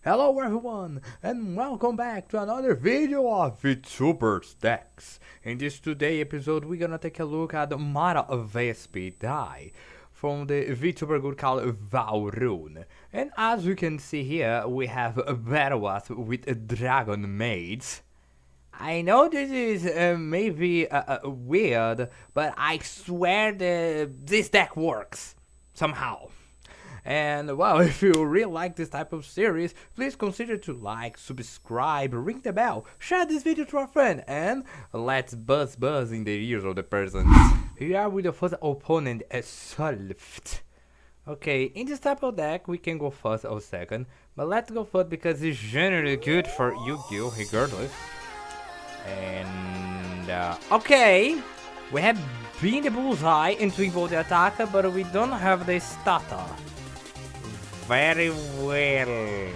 Hello everyone, and welcome back to another video of Vtuber Decks. In this today episode, we're gonna take a look at the Mara die from the Vtuber group called Vauroon. And as we can see here, we have a battle with dragon maids. I know this is maybe weird, but I swear this deck works somehow. And well, if you really like this type of series, please consider to like, subscribe, ring the bell, share this video to a friend, and let's buzz in the ears of the person. Here with the first opponent, solved. Okay, in this type of deck, we can go first or second, but let's go first because it's generally good for YGO regardless. And okay, we have been the bullseye into invoke the attacker, but we don't have the starter. Very well.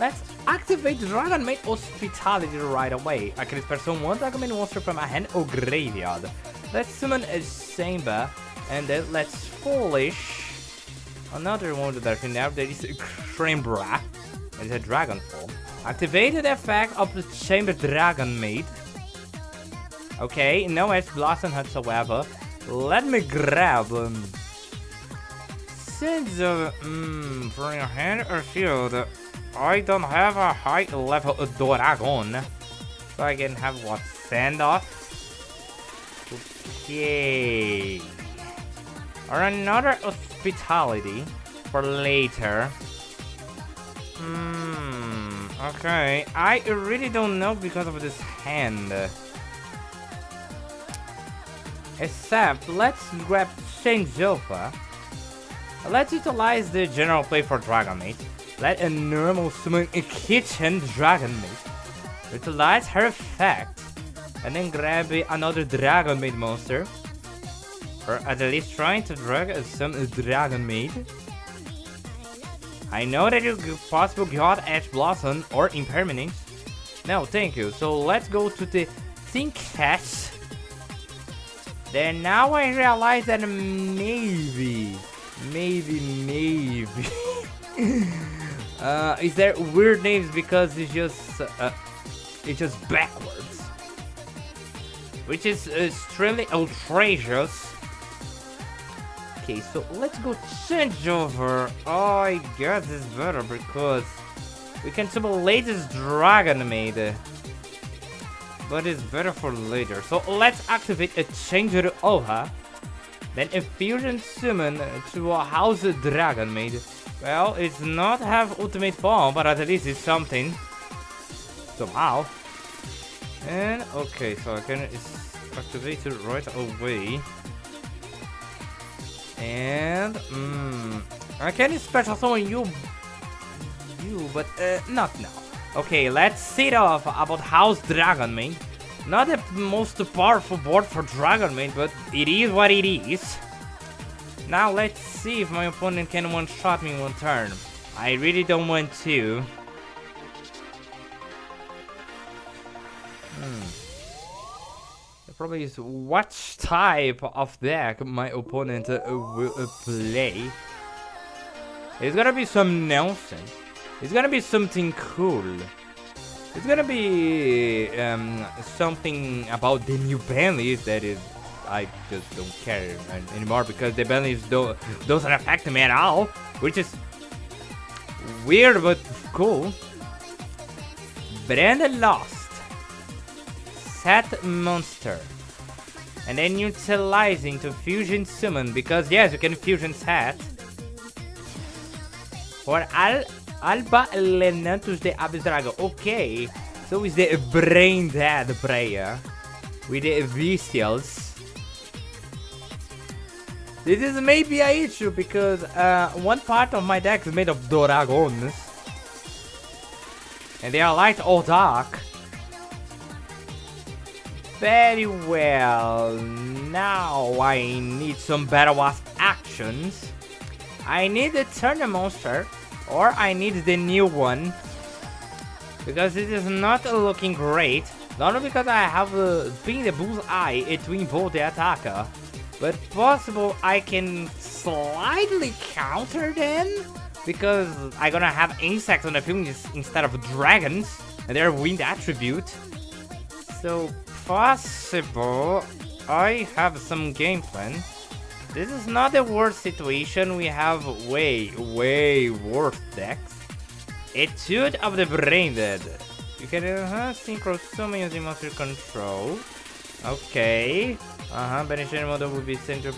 Let's activate Dragon Maid Hospitality right away. I can person one Dragon Maid monster from my hand or graveyard. Let's summon a Chamber, and then let's Foolish another one that now there is a Crembra. It's a dragon form. Activated effect of the Chamber Dragon Maid. Okay, no Edge Blossom whatsoever. Let me grab since from your hand or field, I don't have a high level dragon, so I can have what, send off? Okay. Or another hospitality for later. Okay, I really don't know because of this hand. Except, let's grab changeover. Let's utilize the general play for Dragon Maid. Let a normal summon a kitchen Dragon Maid. Utilize her effect. And then grab another Dragon Maid monster. Or at least trying to drag some Dragon Maid. I know that you possibly got Edge Blossom or Impermanence. No, thank you. So let's go to the Think Cast. Then now I realize that maybe is there weird names because it's just backwards, which is extremely outrageous. Okay, so let's go change over. Oh, I guess it's better because we can summon latest Dragon Maid, but it's better for later. So let's activate a changer over. Then a fusion summon to a house Dragon Maid. Well, it's not have ultimate form, but at least it's something. Somehow. And okay, so I can activate it right away. And I can special summon you, but not now. Okay, let's see off about House Dragon Maid. Not the most powerful board for Dragon Maid, but it is what it is. Now let's see if my opponent can one-shot me in one turn. I really don't want to. The problem is what type of deck my opponent will play. It's gonna be some nonsense. It's gonna be something cool. It's gonna be something about the new banlists that is, I just don't care anymore because the banlists doesn't affect me at all, which is weird but cool. Brand Lost, set monster, and then utilizing to fusion summon because yes, you can fusion set. For Alba Lenatus de Abstrago. Okay, so is the brain dead player with the bestials. This is maybe an issue because one part of my deck is made of dragons, and they are light or dark. Very well. Now I need some Battle Wasp actions. I need a turn monster. Or I need the new one, because it is not looking great. Not only because I have been the bullseye to invoke the attacker, but possible I can slightly counter them because I'm gonna have insects on the field instead of dragons, and they're wind attribute. So possible I have some game plan. This is not the worst situation. We have way worse decks. Etude of the Brain Dead. You can synchro summon using monster control. Okay. Beneficiary model will be center.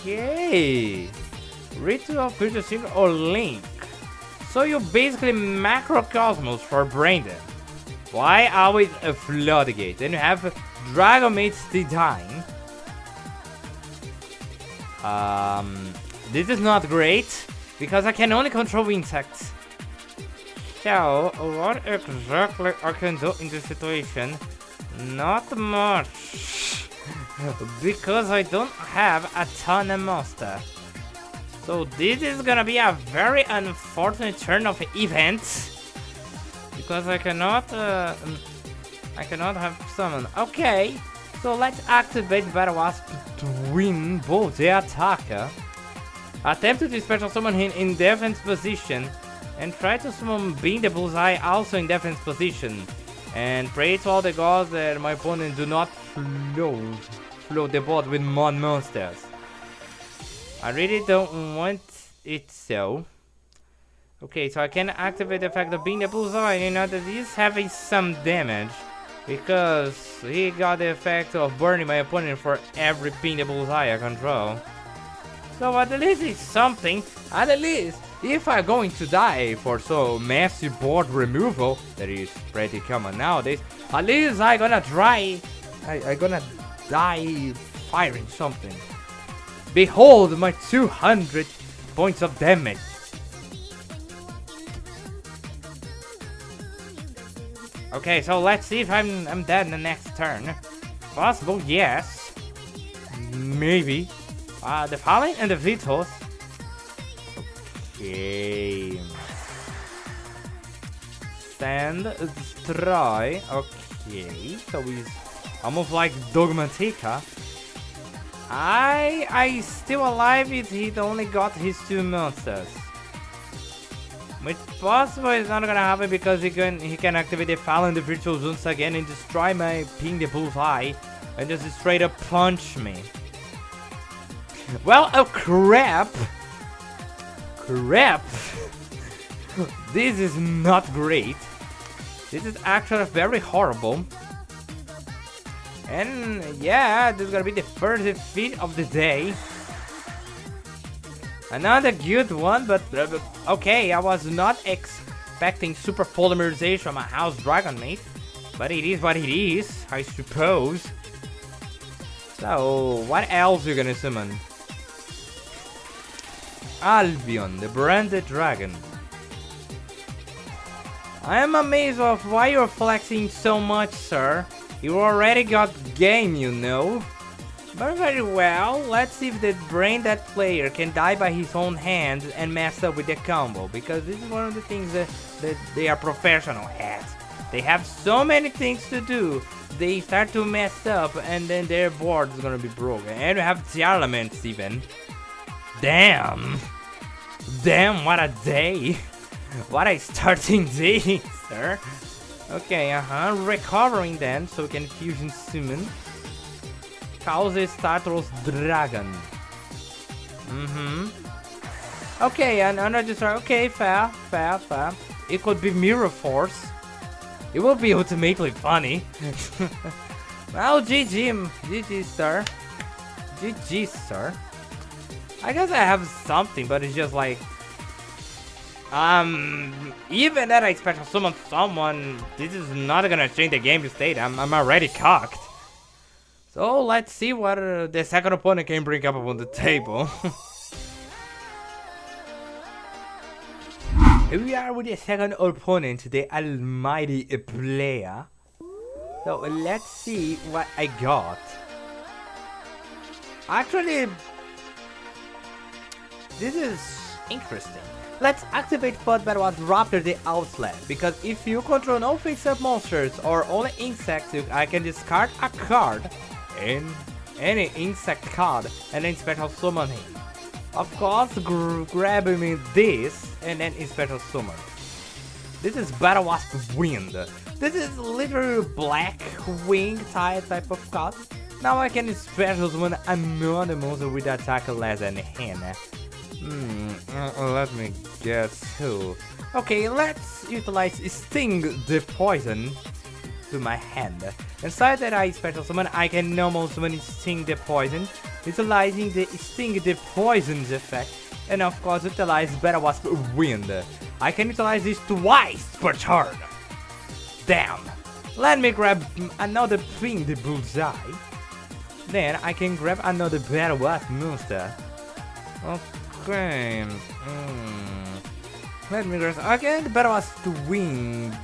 Okay. Ritual Future Synchro or Link. So you basically macrocosmos for Brain Dead. Why always a Floodgate? Then you have Dragon Maid Design. This is not great because I can only control insects. So what exactly I can do in this situation? Not much, because I don't have a ton of monster. So this is gonna be a very unfortunate turn of events, because I cannot have summon. Okay, so let's activate Battle Wasp to win both the attacker. Attempt to special summon him in defense position, and try to summon Being the Bullseye also in defense position. And pray to all the gods that my opponent do not float the board with mod monsters. I really don't want it so. Okay, so I can activate the fact of Being the Bullseye, and now that he's having some damage, because he got the effect of burning my opponent for every Being the Bullseye I control. So at least it's something. At least if I'm going to die for so massive board removal that is pretty common nowadays, at least I gonna try. I gonna die firing something. Behold my 200 points of damage. Okay, so let's see if I'm dead in the next turn. Possible, yes. Maybe. The Fallen and the Vetoes. Okay. Stand, destroy. Okay, so he's almost like Dogmatica. I still alive if he only got his 2 monsters. Which possible is not gonna happen because he can activate the Fallen the Virtual once again and destroy my Being the Bullseye and just straight up punch me. Well, oh crap! This is not great. This is actually very horrible. And yeah, this is gonna be the first defeat of the day. Another good one, but okay, I was not expecting super polymerization from a House Dragon Maid, but it is what it is, I suppose. So, what else are you gonna summon? Albion, the branded dragon. I am amazed of why you're flexing so much, sir. You already got game, you know. But very well, let's see if the brain dead player can die by his own hand and mess up with the combo, because this is one of the things that they are professional at. They have so many things to do, they start to mess up and then their board is gonna be broken. And we have the elements even. Damn, what a day. What a starting day, sir. Okay, recovering then, so we can fusion summon. Causes Tartarus Dragon. Okay, and another strike. Okay, fair. It could be Mirror Force. It will be ultimately funny. Well, GG, sir. GG, sir. I guess I have something, but it's just like, even that I special summon someone, this is not gonna change the game state. I'm already cocked. So let's see what the second opponent can bring up on the table. Here we are with the second opponent, the almighty player. So let's see what I got. Actually, this is interesting. Let's activate Flood Battle Wasp Raptor the Outlet, because if you control no face-up monsters or only insects, I can discard a card and any insect card and then special summon him. Of course, grabbing this and then special summon. This is Battle Wasp Wind. This is literally black wing type of card. Now I can special summon another monster with attack less than Hannah. Let me guess who. Okay, let's utilize Sting the Poison to my hand. Inside that I special summon, I can normal summon Sting the Poison, utilizing the Sting the Poison's effect, and of course utilize Battle Wasp Wind. I can utilize this twice per turn. Damn. Let me grab another Ping the Bullseye. Then I can grab another Battle Wasp monster. Okay. Let me grab again the Battle Wasp Wind.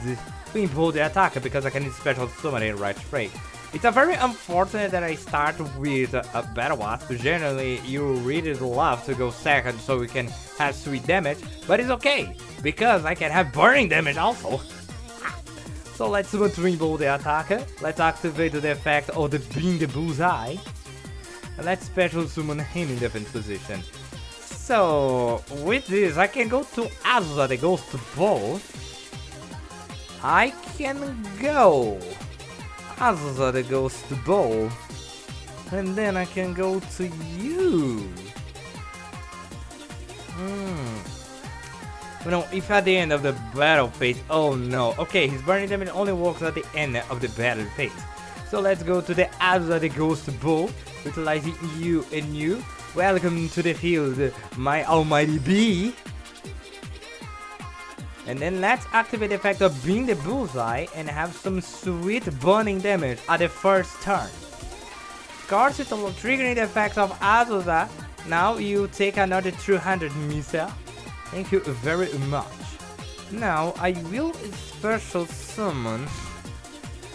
Pull the attack because I can special summon it right straight. It's a very unfortunate that I start with a Battle Wasp. Generally, you really love to go second so we can have sweet damage, but it's okay because I can have burning damage also. So let's Twinball the attacker. Let's activate the effect of the Being the Bullseye. And let's special summon him in defense position. So with this, I can go to Azusa the Ghost Ball. I can go Azusa the Ghost Ball, and then I can go to you. No, if at the end of the battle phase, oh no. Okay, his burning damage only works at the end of the battle phase. So let's go to the Azusa the Ghost Ball, utilizing you and you. Welcome to the field, my almighty bee. And then let's activate the effect of Being the Bullseye and have some sweet burning damage at the first turn. Cards with triggering the effects of Azusa. Now you take another 200 missile. Thank you very much. Now I will special summon.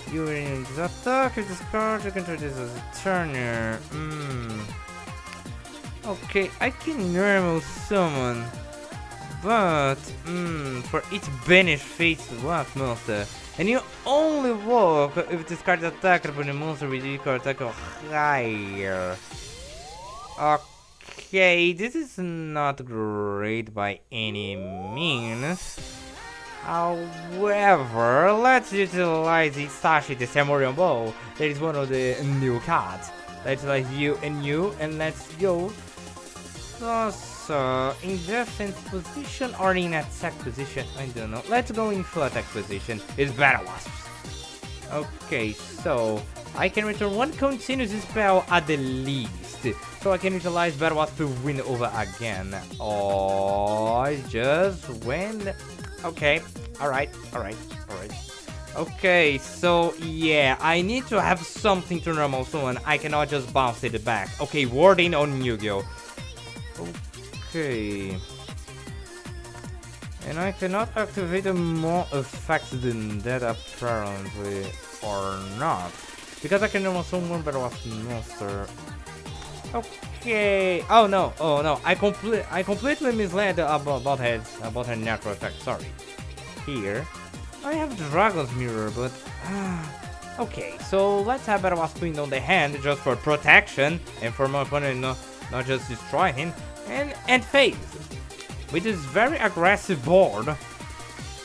During the attack of this card, you can treat this as a turner. Okay, I can normal summon. But, for each banish face what monster, and you only work if this card is attacked upon a monster with equal attack or higher. Okay, this is not great by any means. However, let's utilize the Sashi the Samurian Bow. That is one of the new cards. Let's utilize you, and let's go. So, in defense position or in attack position, I don't know. Let's go in full attack position. It's Battle Wasps. Okay, so I can return one continuous spell at the least. So I can utilize Battle Wasp to win over again. Oh, just win. Okay, alright. Okay, so yeah, I need to have something to normal summon. I cannot just bounce it back. Okay, warding on YGO. Okay. And I cannot activate more effects than that apparently, or not. Because I can normal summon Battle Wasp monster. Okay. Oh no. I completely misled about her natural effect. Sorry. Here, I have Dragon's Mirror, but okay. So let's have Battle Wasp Queen on the hand just for protection and for my opponent not just destroy him and phase. With this very aggressive board,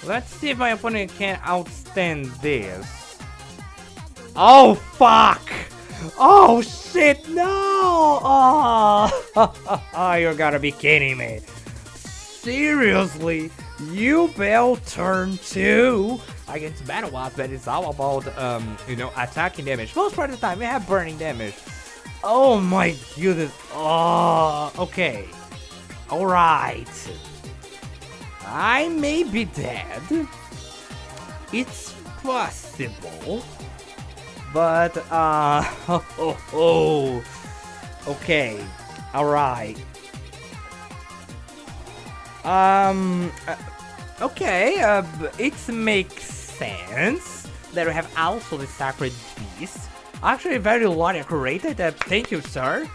let's see if my opponent can outstand this. Oh fuck! Oh shit, no! Oh, you gotta be kidding me. Seriously? You Bell turn 2 against Battle Wasp, that is all about, attacking damage. Most part of the time, we have burning damage. Oh my goodness. Oh, okay. Alright. I may be dead. It's possible. But, okay. Alright. Okay, it makes sense that we have also the Sacred Beast. Actually, very logic rated. Thank you, sir.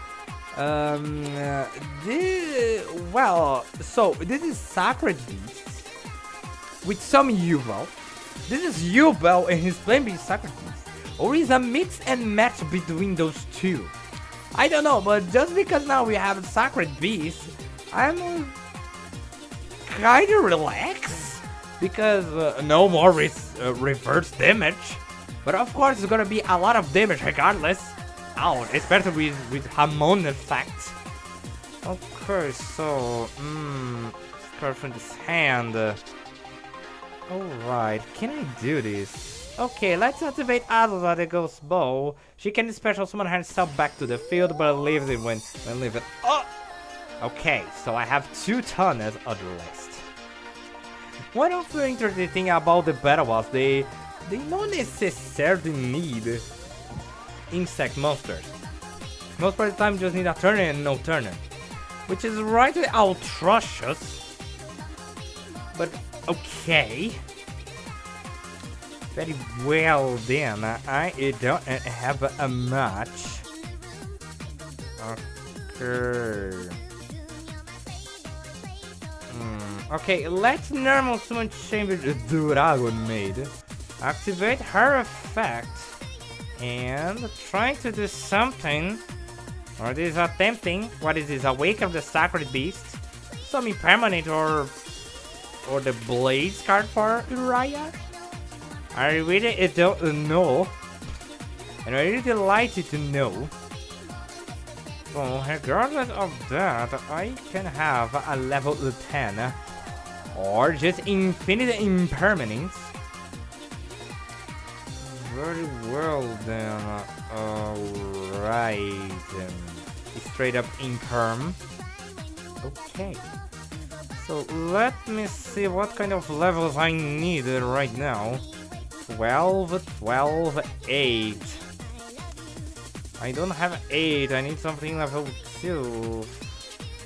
So this is Sacred Beast with some Yubel. This is Yubel and his plan being Sacred Beast, or is a mix and match between those two. I don't know, but just because now we have a Sacred Beast, I'm kinda relaxed. Because no more reverse damage. But of course it's gonna be a lot of damage regardless. Ow, especially with Hamon effect. Okay, so start from this hand. Alright, can I do this? Okay, let's activate Adela the Ghost Bow. She can special summon herself back to the field, but leaves it when leaving. Oh! Okay, so I have 2 tunnels at least. One of the interesting thing about the battle was they don't necessarily need insect monsters. Most part of the time just need a turner and no turner. Which is right atrocious. But okay. Very well then. I don't have a match. Okay. Okay, let's normal summon chamber Dragon Maid. Activate her effect. And trying to do something. Or this attempting. What is this? Awaken the Sacred Beast. Something permanent or the Blades card for Uriah? I really don't know. And I really like to know. Well, regardless of that, I can have a level 10. Or just infinite impermanence. Very well then. Alright. Straight up imperm. Okay. So let me see what kind of levels I need right now. 12, 12, 8. I don't have 8. I need something level 2.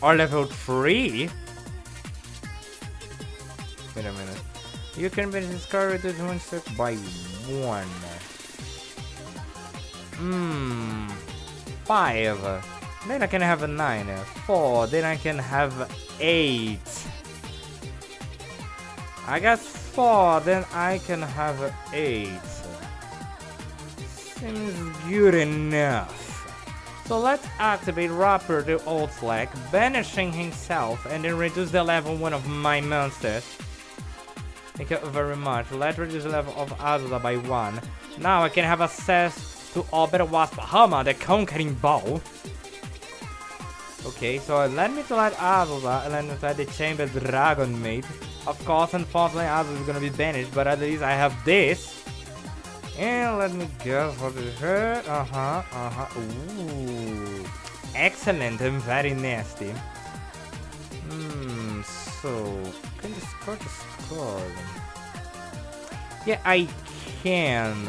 Or level 3? Wait a minute. You can be discarded to one step by 1. 5. Then I can have a 9. 4. Then I can have 8. I got 4. Then I can have 8. Seems good enough. So let's activate Rapper the Old Slack, banishing himself, and then reduce the level 1 of my monsters. Thank you very much. Let's reduce the level of Azula by 1. Now I can have access to Ober Wasp Hama, the Conquering Bow. Okay, so let me select Azula, and let me select the Chamber Dragon Maid. Of course, unfortunately, Azula is gonna be banished, but at least I have this. And let me guess what is her. Ooh. Excellent and very nasty. So can discard this card. Yeah, I can.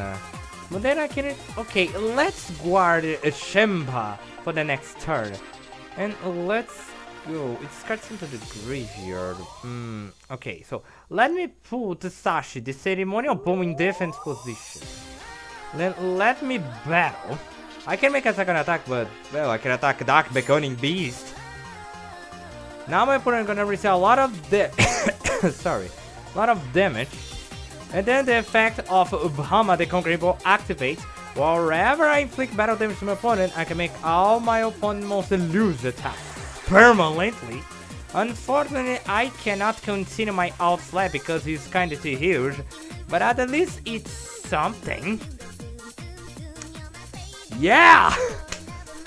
But then I can. Okay, let's guard a Shempa for the next turn. And let's go. It starts into the graveyard. Okay, so let me put Sashi, the ceremonial bomb, in defense position. Then let me battle. I can make a second attack, but well, I can attack Dark Beckoning Beast. Now my opponent gonna receive a lot of damage. And then the effect of Bahama the Conquering Bow activates. Wherever I inflict battle damage to my opponent, I can make all my opponent monsters lose attack permanently. Unfortunately, I cannot continue my alt slap because he's kinda too huge. But at least it's something. Yeah!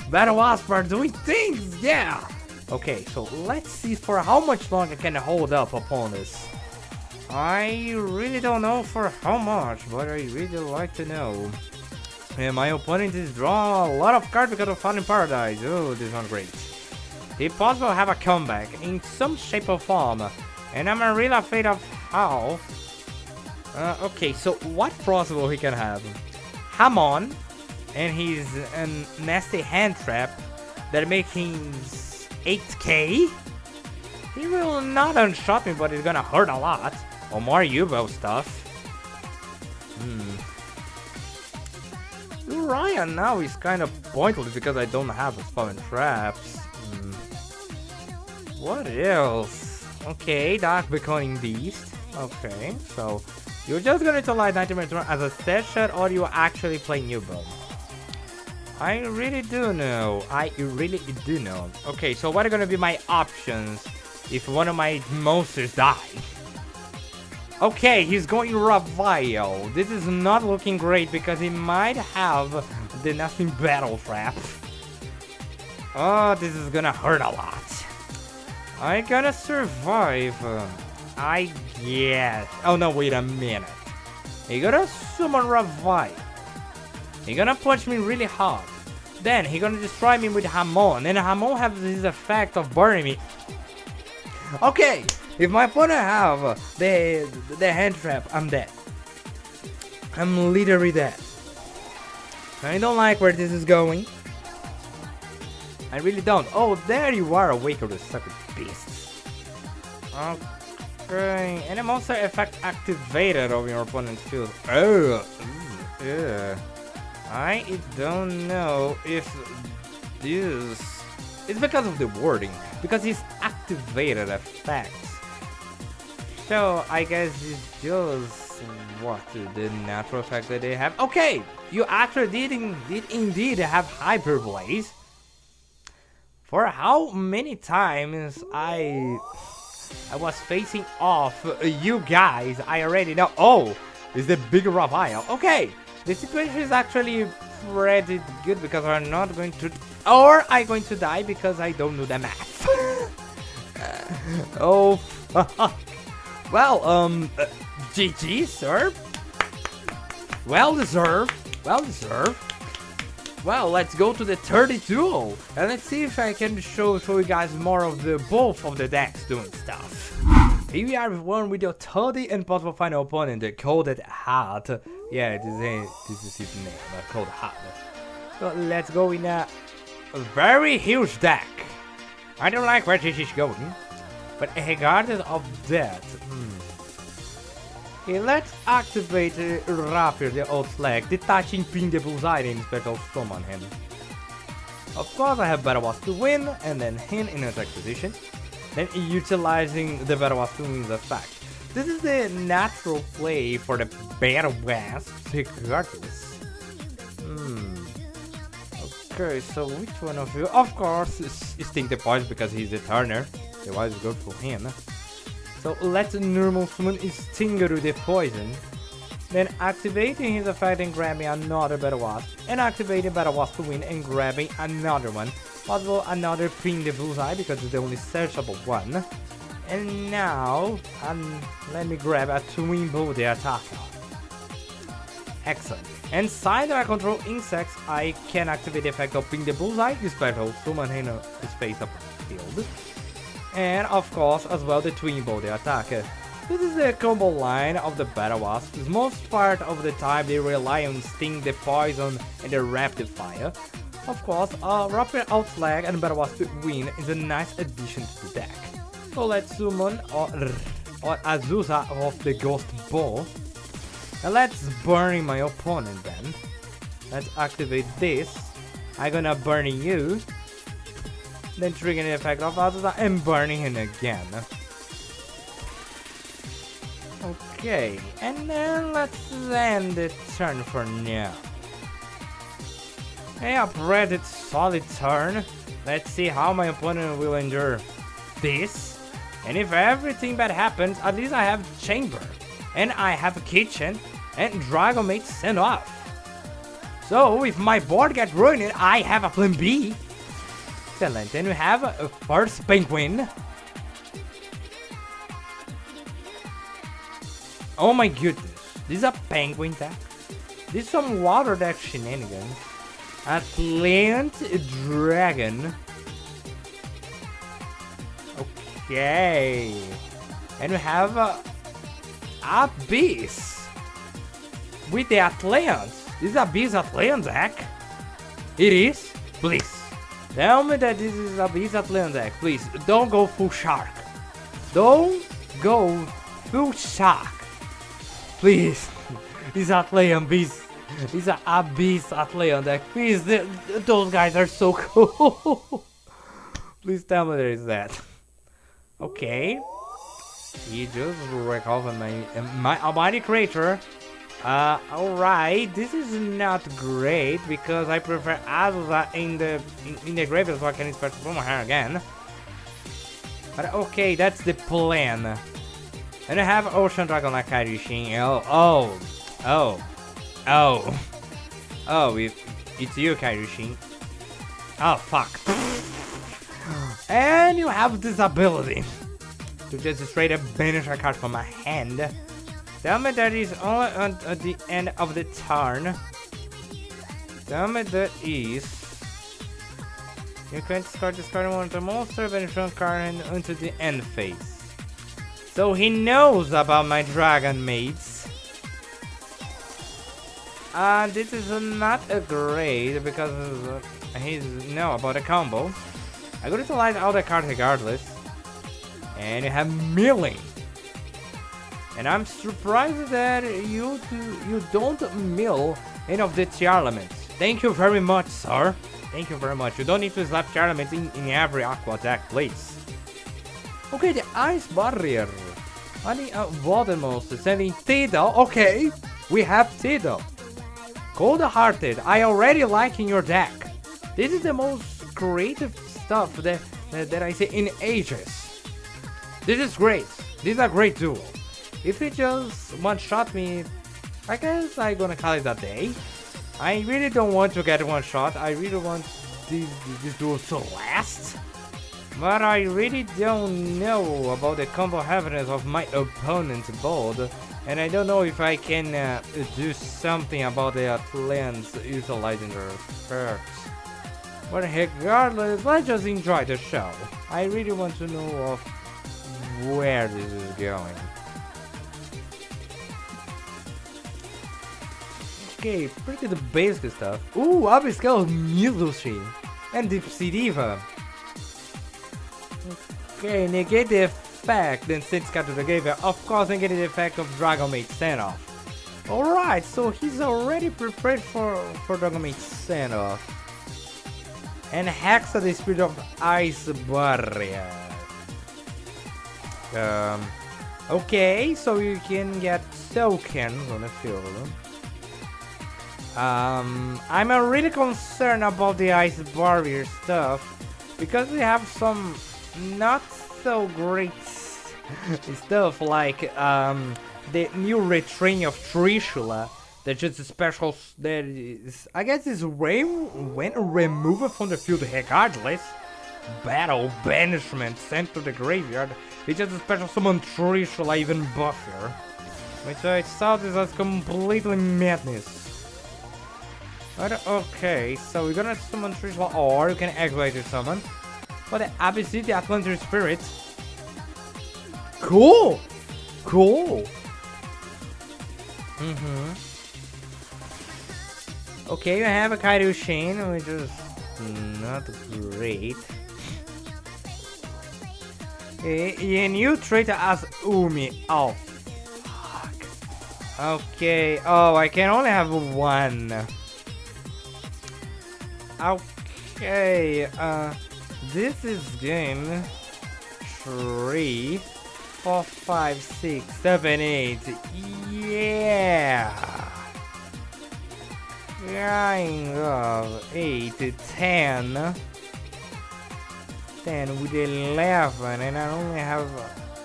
Battle Wasp are doing things, yeah! Okay, so let's see for how much longer I can hold up upon this. I really don't know for how much, but I really like to know. And my opponent is drawing a lot of cards because of Fallen Paradise. Oh, this is not great. He possibly have a comeback in some shape or form. And I'm really afraid of how. Okay, so what possible he can have? Hamon. And he's a nasty hand trap that makes him 8k. He will not unshot me, but he's gonna hurt a lot. Or more YGO stuff. Ryan now is kind of pointless because I don't have a spawn traps. What else? Okay, Dark Beckoning Beast. Okay, so you're just gonna utilize Nightmare as a set shot, or you actually play YGO? I really do know. I really do know. Okay, so what are gonna be my options if one of my monsters die? Okay, he's going Ravio. This is not looking great because he might have the nasty battle trap. Oh, this is gonna hurt a lot. I gotta survive. I guess. Oh no, wait a minute. He gonna summon Ravio. He gonna punch me really hard. Then he gonna destroy me with Hamon. And Hamon has this effect of burning me. Okay, if my opponent have the hand trap, I'm dead. I'm literally dead. I don't like where this is going. I really don't. Oh, there you are, Awaker the sucker beasts. Okay, and a monster effect activated over your opponent's field. Oh, yeah. I don't know if this... It's because of the wording. Because it's activated effects. So, I guess it's just... What? The natural effect that they have? Okay! You actually did indeed have Hyper Blaze. For how many times I was facing off you guys, I already know. Oh! It's the big Ravio. Okay! The situation is actually pretty good because I'm not going to... Or I'm going to die because I don't know the math. Oh, fuck. Well, GG, sir. Well deserved. Well deserved. Well, let's go to the 32. And let's see if I can show you guys more of the both of the decks doing stuff. Here we are with one with your 30 and possible final opponent, the Coded Hat. Yeah, this is his name, Coded Hat. So let's go in a very huge deck. I don't like where this is going, but regardless of that, let's activate Rapier, the old slag, detaching pin the bullseye and special summon him. Of course, I have Battle Wasp to win, and then him in attack position. Then utilizing the Battle Wasp to win's effect. This is the natural play for the Battle Wasp, regardless. Okay, so which one of you? Of course, Stink the Poison because he's a turner. The wise is good for him. So let's normal summon Stinger the Poison. Then activating his effect and grabbing another Battle Wasp. And activating Battle Wasp to win and grabbing another one. Possible another Pin the Bullseye because it's the only searchable one. And now, let me grab a Twin Bow the attacker. Excellent. And since I control insects, I can activate the effect of Pin the Bullseye, this special summon his face up the field. And of course, as well, the Twin Bow the attacker. This is the combo line of the Battle Wasps. Most part of the time they rely on Sting the Poison and the Rapid Fire. Of course, Rapid Outslag and Battle Wasp to win is a nice addition to the deck. So let's summon Azusa of the Ghost Ball. And let's burn my opponent then. Let's activate this. I'm gonna burn you. Then triggering the effect of Azusa and burning him again. Okay, and then let's end the turn for now. Hey, a pretty solid turn. Let's see how my opponent will endure this. And if everything bad happens, at least I have Chamber. And I have a Kitchen. And Dragon Maid send off. So if my board gets ruined, I have a plan B. Excellent. And we have a first Penguin. Oh my goodness. This is a Penguin deck. This is some water deck shenanigans. Atlant Dragon. Okay. And we have Abyss. With the Atlant. This is Abyss Atlant deck. It is? Please. Tell me that this is Abyss Atlant deck. Please. Don't go full shark. Don't go full shark. Please. This Atlant Beast. These are Abyss Atlant deck. Please, those guys are so cool. Please tell me there is that. Okay. He just recovered my Almighty Creator. Alright, this is not great because I prefer Azusa in the graveyard so I can expect from her again. But okay, that's the plan. And I have Ocean Dragon like Kairushin. Oh, it's you, Kairushin. Oh, fuck. And you have this ability to just straight up banish a card from my hand. Tell me that is only at the end of the turn. Tell me that is. You can discard one of the monster, banish one card into the end phase. So he knows about my dragon maids. This is not a great because he's know about the combo. I'm gonna utilize all the cards regardless. And you have milling. And I'm surprised that you don't mill any of the tier elements. Thank you very much, sir. Thank you very much. You don't need to slap tier elements in every aqua deck, please. Okay, the ice barrier. Only water monster sending Tidal. Okay, we have Tidal. Cold-hearted. I already like in your deck. This is the most creative stuff that I see in ages. This is great. This is a great duel. If he just one-shot me, I guess I'm gonna call it a day. I really don't want to get one shot. I really want this duel to last. But I really don't know about the combo heaviness of my opponent's board. And I don't know if I can do something about the Atlanteans utilizing their perks. But regardless, let's just enjoy the show. I really want to know of where this is going. Okay, pretty the basic stuff. Ooh, Abigail Milushi and Dipsy Diva. Okay, negate the effect, then send Scout to the graveyard. Of course, negate the effect of Dragon Maid send off. Alright, so he's already prepared for Dragon Maid send off. And Hexa the Spirit of Ice Barrier. Okay, so you can get tokens on the field. I'm really concerned about the Ice Barrier stuff because we have some not so great stuff like the new retraining of Trishula. That's just a special that is, I guess, is when removed from the field regardless. Battle banishment sent to the graveyard. It's just a special summon Trishula even buffer, which I saw this as completely madness. But okay, so we're gonna summon Trishula, or you can activate your summon. But the addicetd, the Atlantic Spirit. Cool! Cool! Okay, you have a Kairushin, which is not great. And you treat it as Umi. Oh, fuck. Okay, oh, I can only have one. Okay, this is game 3, 4, 5, 6, 7, 8. Yeah. Kind of 8, 10. 10 with 11, and I only have.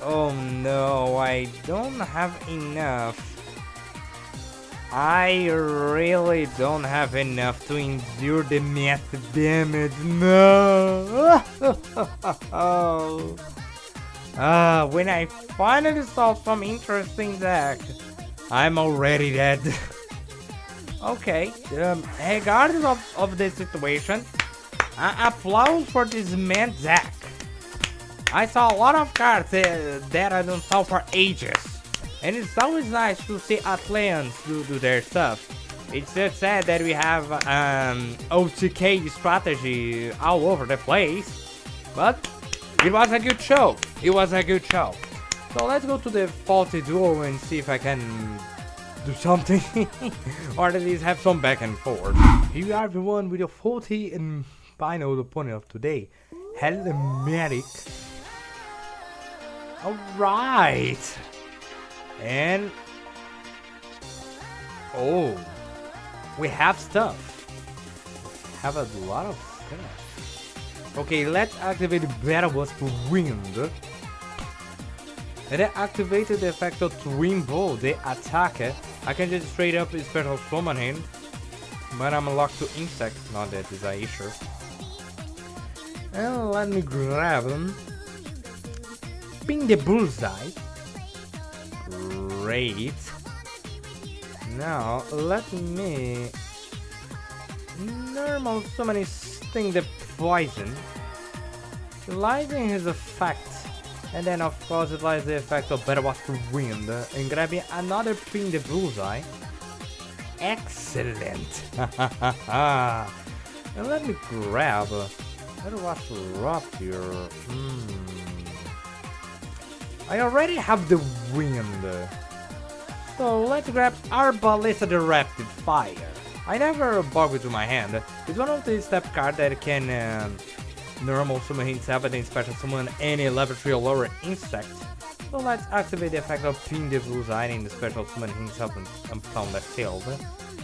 Oh no, I don't have enough. I really don't have enough to endure the massive damage. No! When I finally saw some interesting deck, I'm already dead. Okay, regardless of the situation, I applaud for this man deck. I saw a lot of cards that I don't saw for ages. And it's always nice to see Atlanteans do their stuff. It's just sad that we have OTK strategy all over the place. But it was a good show. It was a good show. So let's go to the faulty duo and see if I can do something. Or at least have some back and forth. Here we are, everyone, with the 40 and final opponent of today. Helmatic. Alright. And Oh, we have stuff. Have a lot of stuff. Okay, let's activate the Battle Wasp Wind. And then activate the effect of Twin Bow, the attack. I can just straight up special summon him. But I'm locked to insects, not that is an issue. And let me grab him. Ping the bullseye. Great. Now let me normal summon sting the poison. Utilizing his effect. And then of course utilize the effect of Battle Wasp Wind. And grabbing another ping the bullseye. Excellent. And let me grab Battle Wasp Rock here. I already have the wind. So let's grab our Ballista Directed Fire. I never bug it to my hand. It's one of the step cards that can normal summon himself and then special summon any level 3 or lower insect. So let's activate the effect of Ping the Bullseye and the special summon himself and from the field.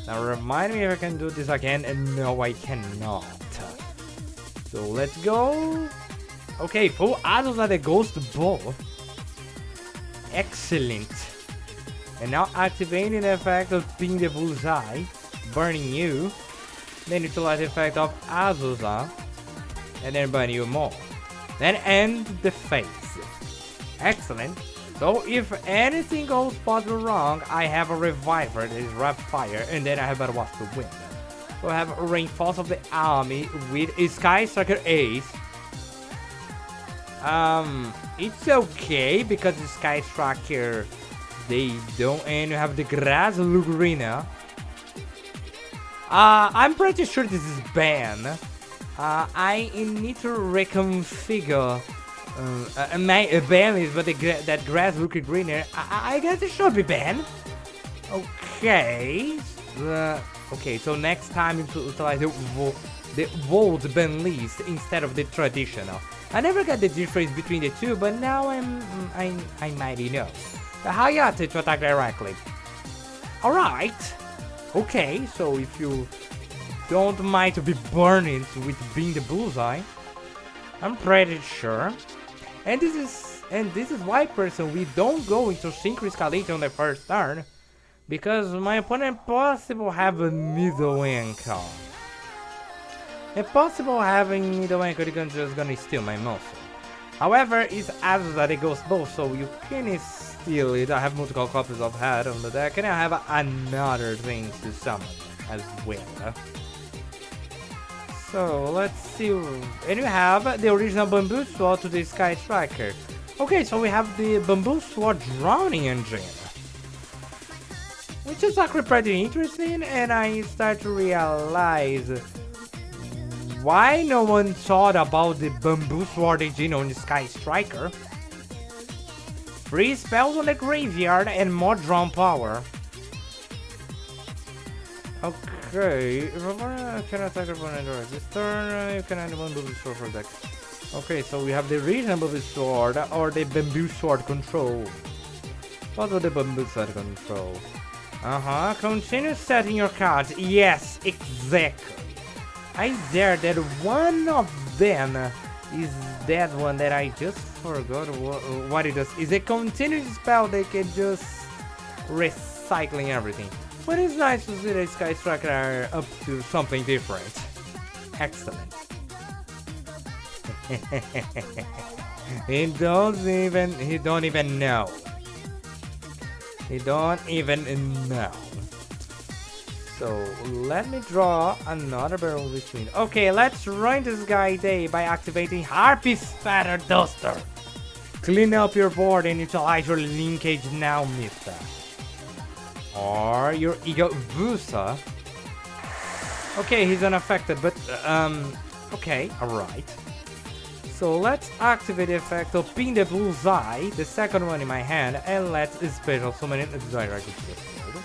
Now remind me if I can do this again, and no I cannot. So let's go. Okay, full Addles at the Ghost Ball. Excellent. And now activating the effect of Ping the Bullseye, burning you. Then utilize the effect of Azusa, and then burn you more. Then end the phase. Excellent. So if anything goes possible wrong, I have a Reviver that is Rapid Fire, and then I have Battle Wasp to win. So I have a Reinforce of the Army with a Sky Striker Ace. It's okay because the Sky Striker they don't, and you have the Grass Lugrina. I'm pretty sure this is banned. I need to reconfigure my ban is, but that Grass Lugrina, I guess it should be banned. Okay. Okay, so next time you utilize the World Ban list instead of the traditional. I never got the difference between the two, but now I might know. The Hayate to attack directly. Alright. Okay, so if you don't mind to be burning with being the bullseye, I'm pretty sure. And this is why person we don't go into synchro escalation on the first turn, because my opponent possible have a middle ankle. And possible having middle ankle, they're just gonna steal my muscle. However, it's as that it goes both, so you can steal it. I have multiple copies of head on the deck, and I have another thing to summon as well. So let's see, and you have the original Bamboo Sword to the Sky Striker. Okay, so we have the Bamboo Sword Drowning Engine, which is actually pretty interesting, and I start to realize why no one thought about the Bamboo Sword engine on the Sky Striker. 3 spells on the graveyard and more drawn power. Okay, if I can attack your opponent during this turn, you can add one Bamboo Sword for deck. Okay, so we have the original Bamboo Sword or the Bamboo Sword Control. What was the Bamboo Sword Control? Continue setting your cards. Yes, exactly. I dare that one of them is that one that I just forgot what it does. Is a continuous spell that can just recycling everything. But it's nice to see the Sky Striker up to something different. Excellent. He don't even know. He don't even know. So let me draw another barrel between. Okay, let's ruin this guy day by activating Harpy's Feather Duster. Clean up your board and utilize your linkage now, mister. Or your Ego Vusa. Okay, he's unaffected, but okay, alright. So let's activate the effect of Ping the Bullseye, the second one in my hand, and let's special summon it directly to the field.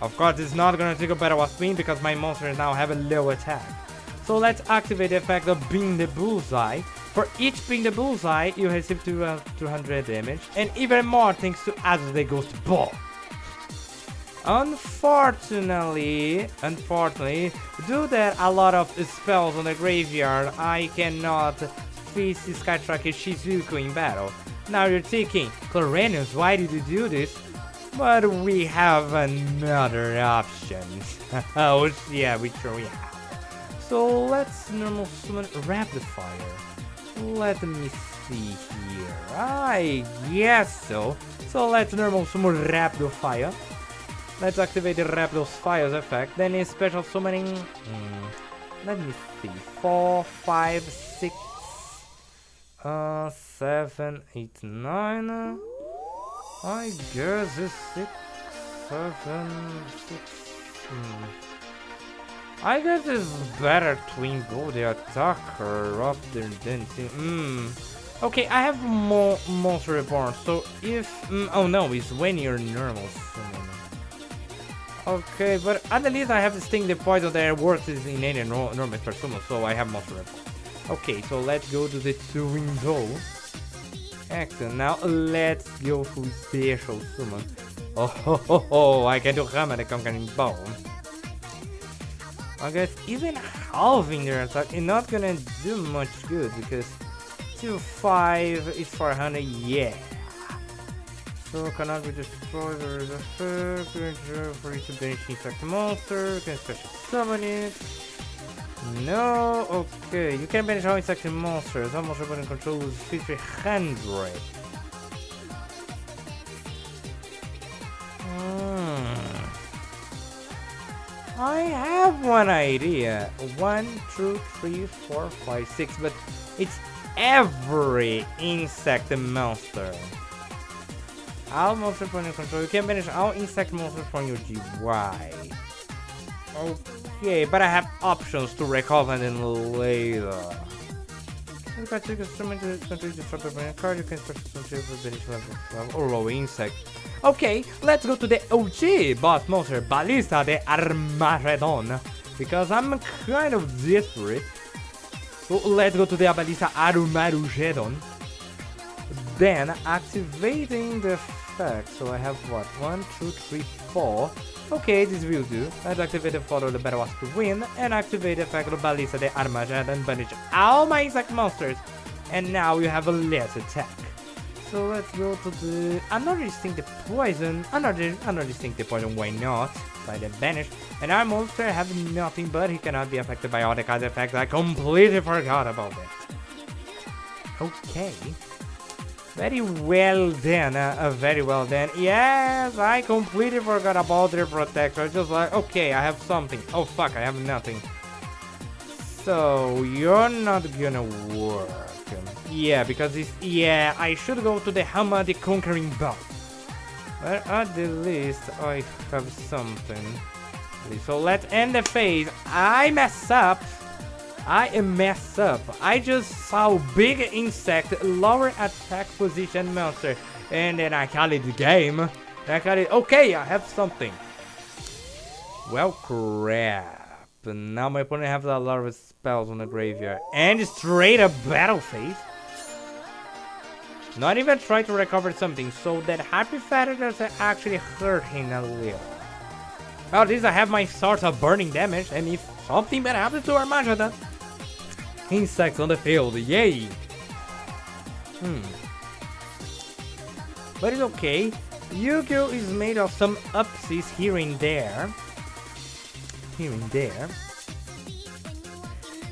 Of course, it's not gonna take a Battle Wasp Beam because my monsters now have a low attack. So let's activate the effect of Ping the Bullseye. For each Ping the Bullseye, you receive 200 damage, and even more thanks to As the Ghost Ball. Unfortunately, due that a lot of spells on the graveyard, I cannot face Skytracker Shizuku in battle. Now you're thinking, Chlorenius, why did you do this? But we have another option. Oh yeah, we sure we have. So let's normal summon Rapid Fire. Let me see here. I guess so. So let's normal summon Rapid Fire. Let's activate the Rapid Fire's effect. Then in special summoning. Let me see. 4, 5, 6, 7, 8, 9. I guess it's 6, 7, 6. I guess it's better to invoke the attacker rather than okay, I have more Monster Reborn, so if oh no, it's when you're normal summon. Okay, but at least I have to sting the poison that works in any normal per summon, so I have Monster Reborn. Okay, so let's go to the 2 window. Excellent, now let's go for special summon. Oh, I can do Hammer the Conquering Bow. I guess even halving their attack is not gonna do much good because 2-5 is 400, yeah. So cannot be destroyed or is effect, for each banish infect monster, can special summon it. No, okay, you can banish all infected monsters, all monster button control is 300. I have one idea. 1, 2, 3, 4, 5, 6, but it's every insect monster. All monster point of control. You can banish all insect monsters from your GY. Okay, but I have options to recover them later. You can take a instrument to control the structure of a card. You can special for banish level or low insect. Okay, let's go to the OG boss monster, Ballista de Armageddon, because I'm kind of desperate. So let's go to the Ballista Armageddon. Then activating the effect. So I have what? 1, 2, 3, 4. Okay, this will do. Let's activate the photo of the Battle Wasp to win and activate the effect of Ballista de Armageddon, banish all my insect monsters. And now you have a less attack. So let's go to the another distinct poison. Another distinct poison, why not? By the banish. And our monster have nothing but he cannot be affected by all the card effects. I completely forgot about that. Okay. Very well then. Very well then. Yes, I completely forgot about their protection. Just like, okay, I have something. Oh fuck, I have nothing. So you're not gonna work. Yeah, because it's... Yeah, I should go to the Hammer the Conquering Bow. But at the least, I have something. So let's end the phase. I mess up. I just saw big insect, lower attack position monster. And then I call it the game. I call it... Okay, I have something. Well, crap. Now my opponent has a lot of spells on the graveyard. And straight up battle phase. Not even try to recover something, so that happy feather doesn't actually hurt him a little. Well, at least I have my source of burning damage, and if something bad happens to Armageddon, insects on the field, yay! But it's okay. YGO is made of some upsies here and there.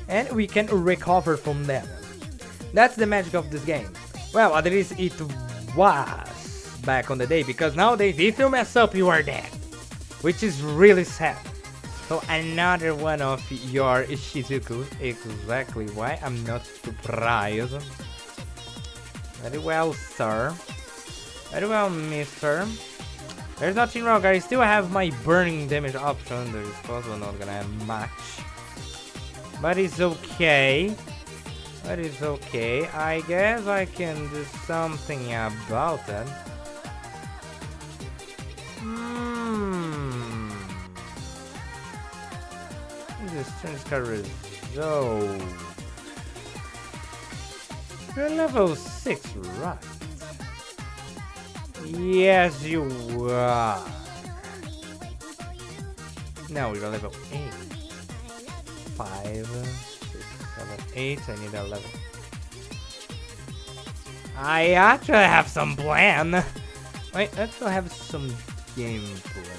And we can recover from them. That's the magic of this game. Well, at least it was back on the day, because nowadays if you mess up you are dead, which is really sad. So another one of your Shizuku, exactly why I'm not surprised. Very well, sir. Very well, mister. There's nothing wrong, I still have my burning damage option. There's also not gonna have much, but it's okay. But it's okay. I guess I can do something about it. This turns card so. You're level 6, right? Yes, you are. No, we're level 8. 5, 6, 7, 8. I need 11. I actually have some plan. I actually have some game plan here.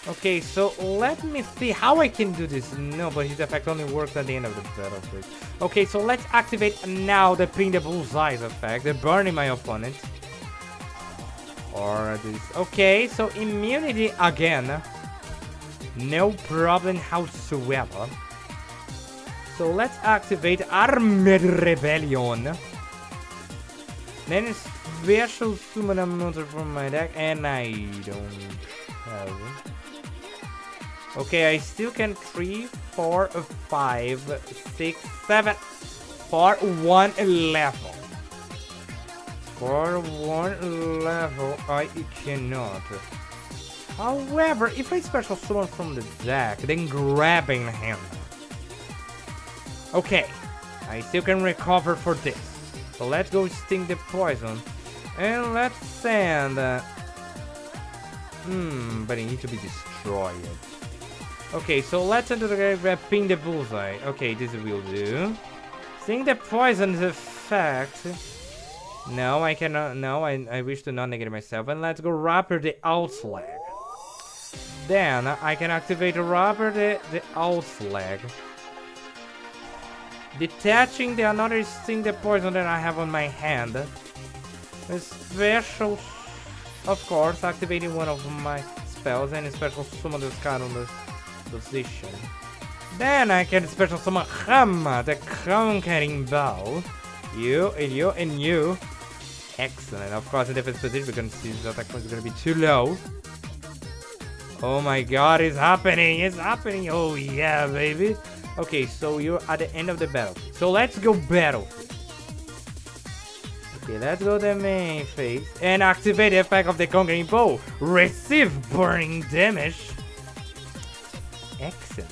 Okay, so let me see how I can do this. No, but his effect only works at the end of the battle phase. Okay, so let's activate now the pin the bullseye's effect. They're burning my opponent. Or this. Okay, so immunity again. No problem whatsoever. So let's activate Armed Rebellion. Then special summon a monster from my deck, and I don't have it. Okay, I still can 3, 4, 5, 6, 7 for 1 level. For 1 level, I cannot. However, if I special summon from the deck, then grabbing him. Okay, I still can recover for this. So let's go sting the poison. And let's send... but it needs to be destroyed. Okay, so let's send to the guy ping the bullseye. Okay, this will do. Sting the poison's effect. No, I cannot. No, I wish to not negate myself. And let's go Rapper the Outslag. Then I can activate Rapper the Outslag. Detaching the another sting the poison that I have on my hand. A special, of course, activating one of my spells and a special summon this card on the position. Then I can special summon Hammer, the Conquering Bow. You, and you, and you. Excellent. Of course, in defense position, because his attack is going to be too low. Oh my god, it's happening! It's happening! Oh yeah, baby! Okay, so you're at the end of the battle. So let's go battle. Okay, let's go to the main phase. And activate the effect of the Conquering Bow. Receive burning damage. Excellent.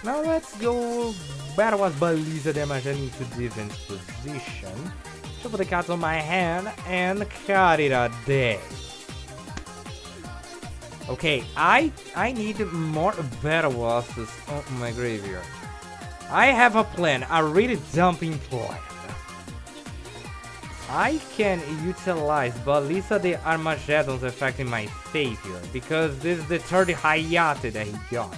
Now let's go battle as Baliza damage into defense position. Shuffle the cards on my hand and cut it a day. Okay, I need more battle losses on my graveyard. I have a plan, a really dumping plan. I can utilize Baliza the Armageddon's effect in my favor, because this is the third Hayate that he got.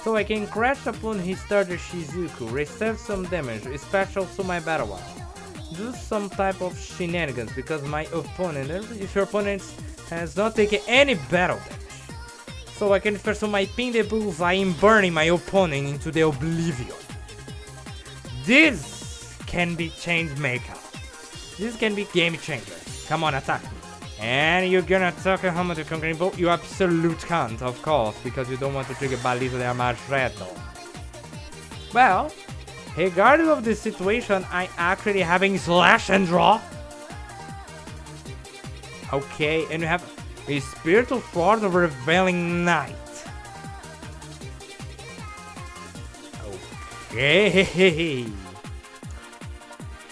So I can crash upon his starter Shizuku, receive some damage, special to my battle wall. Do some type of shenanigans, because my opponent, if your opponent has not taken any battle damage. So I can special my pin the bullseye and burning my opponent into the oblivion. This can be change maker. This can be game changer. Come on, attack me. And you're gonna attack a Hammer the Conquering Bow? You absolute can't, of course, because you don't want to trigger Baliza the Armageddon. Well, regardless of the situation, I actually having slash and draw. Okay, and you have a Spiritual Sword of Revealing Night. Okay.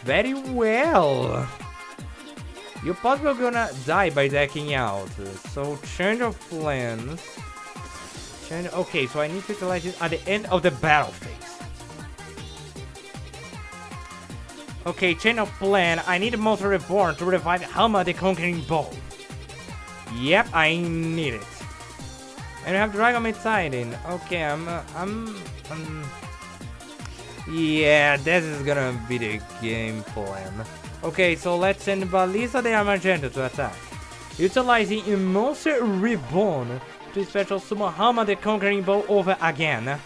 Very well. You're possibly gonna die by decking out. So change of plans. Okay, so I need to utilize it at the end of the battle phase. Okay, change of plan. I need a Monster Reborn to revive Hammer the Conquering Bow. Yep, I need it. And I have Dragon Maid Titan. Okay, yeah, this is gonna be the game plan. Okay, so let's send Baliza the Armageddon to attack. Utilizing a Monster Reborn to special summon Hammer the Conquering Bow over again.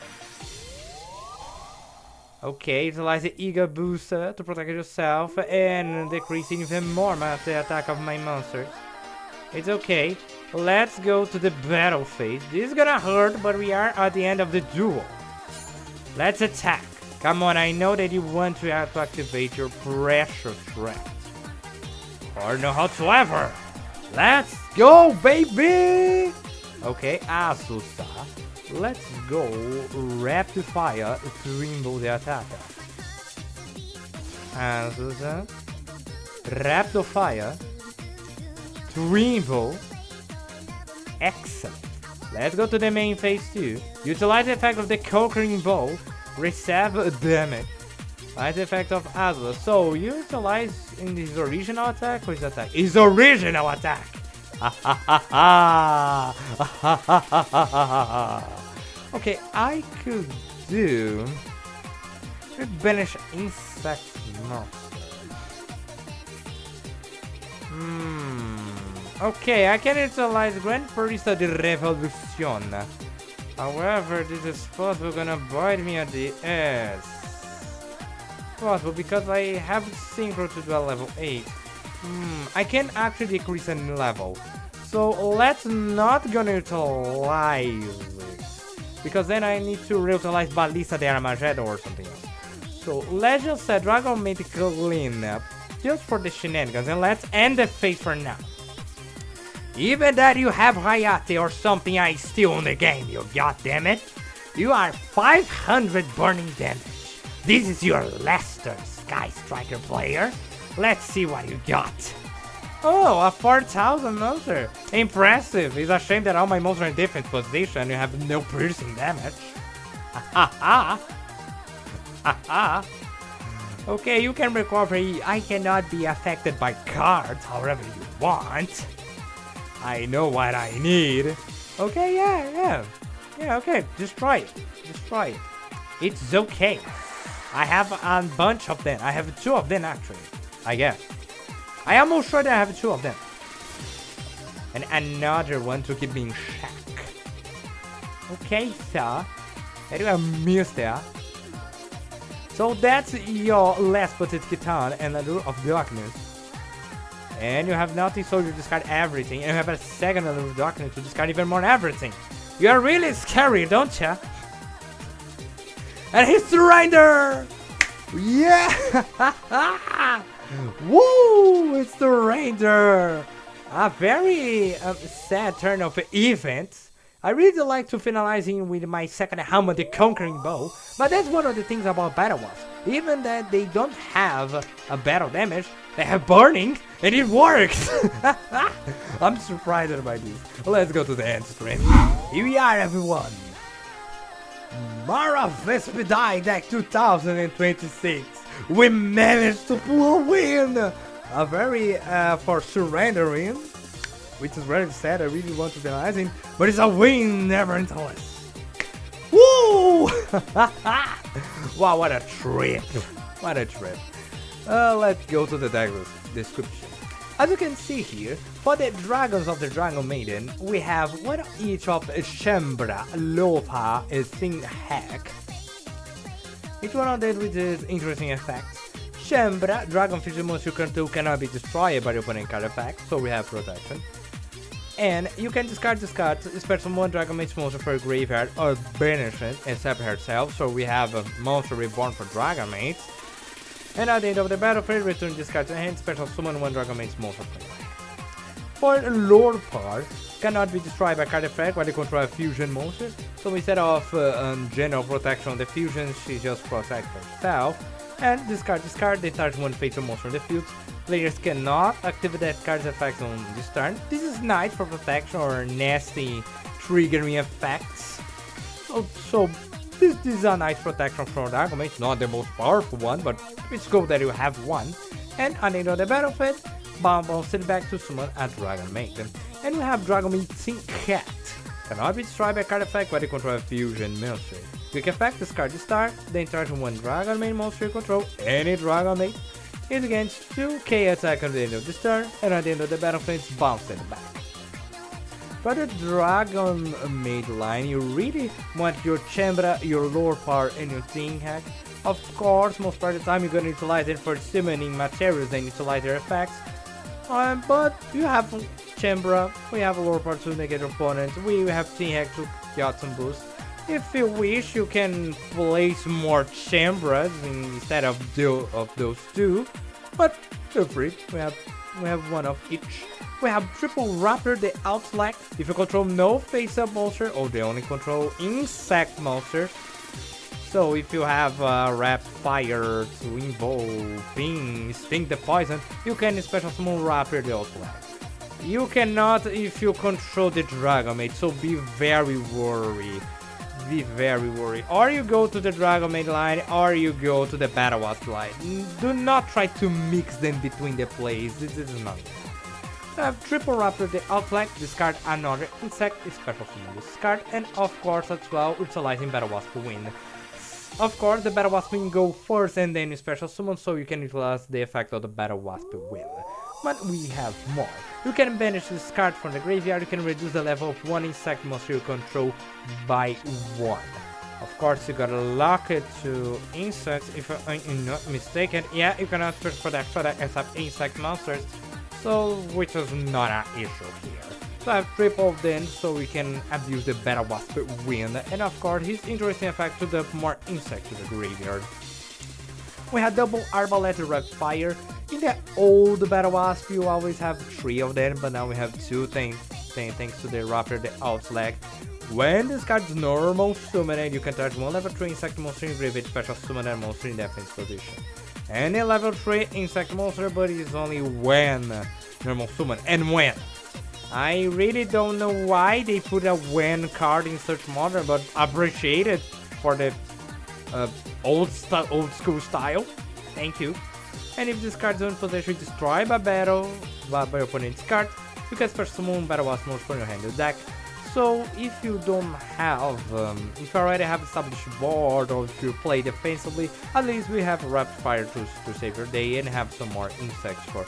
Okay, utilize the Eager Booster to protect yourself and decreasing even more the attack of my monsters. It's okay. Let's go to the battle phase. This is gonna hurt, but we are at the end of the duel. Let's attack. Come on, I know that you want to have to activate your pressure threat. Or no whatsoever. Let's go, baby! Okay, Asusa. Let's go Rapid Fire to rainbow the attacker. Asusa. Rapid Fire to rainbow. Excellent. Let's go to the main phase 2. Utilize the effect of the conquering bow. Receive damage. Utilize the effect of Atlas. So you utilize in his original attack or his attack? His original attack! Okay, I could do banish insect monster. Okay, I can utilize Grand Purista de Revolution. However, this is possible gonna bite me at the ass. Possible because I have synchro to do a level 8. I can actually decrease in level. So let's not gonna utilize it. Because then I need to reutilize Ballista de Armageddon or something else. So let's just set Dragon Maid clean up just for the shenanigans, and let's end the phase for now. Even that you have Hayate or something I steal in the game, you goddammit. You are 500 burning damage. This is your Lester Sky Striker player. Let's see what you got. Oh, a 4000 monster. Impressive. It's a shame that all my monsters are in different position and you have no piercing damage. Okay, you can recover. I cannot be affected by cards however you want. I know what I need. Okay, yeah, okay. Destroy it. It's okay. I have a bunch of them. I have 2 of them actually, I guess. I am almost sure that I have 2 of them. And another one to keep me in check. Okay, sir. There you are, mister. So that's your last pathetic guitar and Allure of Darkness. And you have nothing, so you discard everything. And you have a second Allure of Darkness to discard even more everything. You are really scary, don't ya? And he surrendered! Yeah! Woo! It's the Raider! A very sad turn of events. I really like to finalizing with my second Helmet, the Conquering Bow, but that's one of the things about Battle Ones. Even that they don't have a battle damage, they have burning, and it works! I'm surprised by this. Let's go to the end screen. Here we are, everyone! Vtuber Deck 2026. We managed to pull a win! A very, for surrendering, which is very sad. I really want to penalize him, but it's a win nevertheless. Woo! Wow, what a trip! What a trip. Let's go to the deck description. As you can see here, for the Dragons of the Dragon Maiden, we have one of each of Shambra, Lopa, and Thing Hack. Each one of them with its interesting effects. Shambra, Dragonfish monster you control cannot be destroyed by the opponent card effect, so we have protection. And you can discard this card, especially one Dragon Maid's monster for a graveyard or banish it and separate herself, so we have a monster reborn for Dragon Maids. And at the end of the battlefield, return this card to hand, special summon one Dragon Maid's monster from your hand. For Lord part, cannot be destroyed by card effect while you control a fusion monster, so instead of general protection on the fusion, she just protects herself. And discard they target one fatal monster in the field. Players cannot activate that card's effects on this turn. This is nice for protection or nasty triggering effects. So this is a nice protection for Dragon Maid. Not the most powerful one, but it's good that you have one. And at the end of the battlefield, bounce it back to summon a Dragon Maid. And we have Dragon Maid Sync Cat. Cannot be destroyed by card effect while you control a fusion monster. Quick effect, discard the start, then target one Dragon Maid monster you control, any Dragon Maid. It gains 2k attack at the end of this turn, and at the end of the battlefield, bounce it back. For the Dragon Maid line, you really want your Chambra, your Lore Power, and your Thing Hack. Of course, most part of the time you're gonna utilize it for summoning materials and utilize their effects. But you have Chambra, we have Lore Power to negate your opponent, we have Thing Hack to get some boost. If you wish, you can place more Chambras instead of those 2, but feel free. We have one of each. We have Triple Raptor, the Outlack. If you control no face-up monster, or they only control insect monsters. So if you have Rap Fire to involve Sting the Poison, you can special summon Raptor, the Outlack. You cannot if you control the Dragon Maid, so be very worried. Be very worried. Or you go to the Dragon Maid line, or you go to the Battle Wasp line. Do not try to mix them between the plays. This is not good. I have triple Raptor the outflank, discard another insect, special summon this card, and of course as well utilizing Battle Wasp to win. Of course the Battle Wasp will go first and then you special summon, so you can utilize the effect of the Battle Wasp to win. But we have more. You can banish this card from the graveyard, you can reduce the level of one insect monster you control by 1. Of course you gotta lock it to insects if I'm not mistaken. Yeah, you cannot search for that except insect monsters. So, which is not an issue here. So I have triple of them so we can abuse the Battle Wasp win. And of course, his interesting effect to dump more insects to the graveyard. We have double Arbalete Rapid Fire. In the old Battle Wasp, you always have 3 of them, but now we have 2 thanks to the Raptor, the Outslag. When this card's normal summoned, you can charge 1 level 3 insect monster in graveyard, special summon that monster in defense position. Any level 3 insect monster, but it's only when normal summon. And when. I really don't know why they put a when card in such modern, but appreciate it for the old school style. Thank you. And if this card's in possession destroyed by battle by opponent's card, you can special summon Battle Wasp monster from your hand to deck. So if you don't have, if you already have established board or if you play defensively, at least we have Rapid Fire to save your day and have some more insects for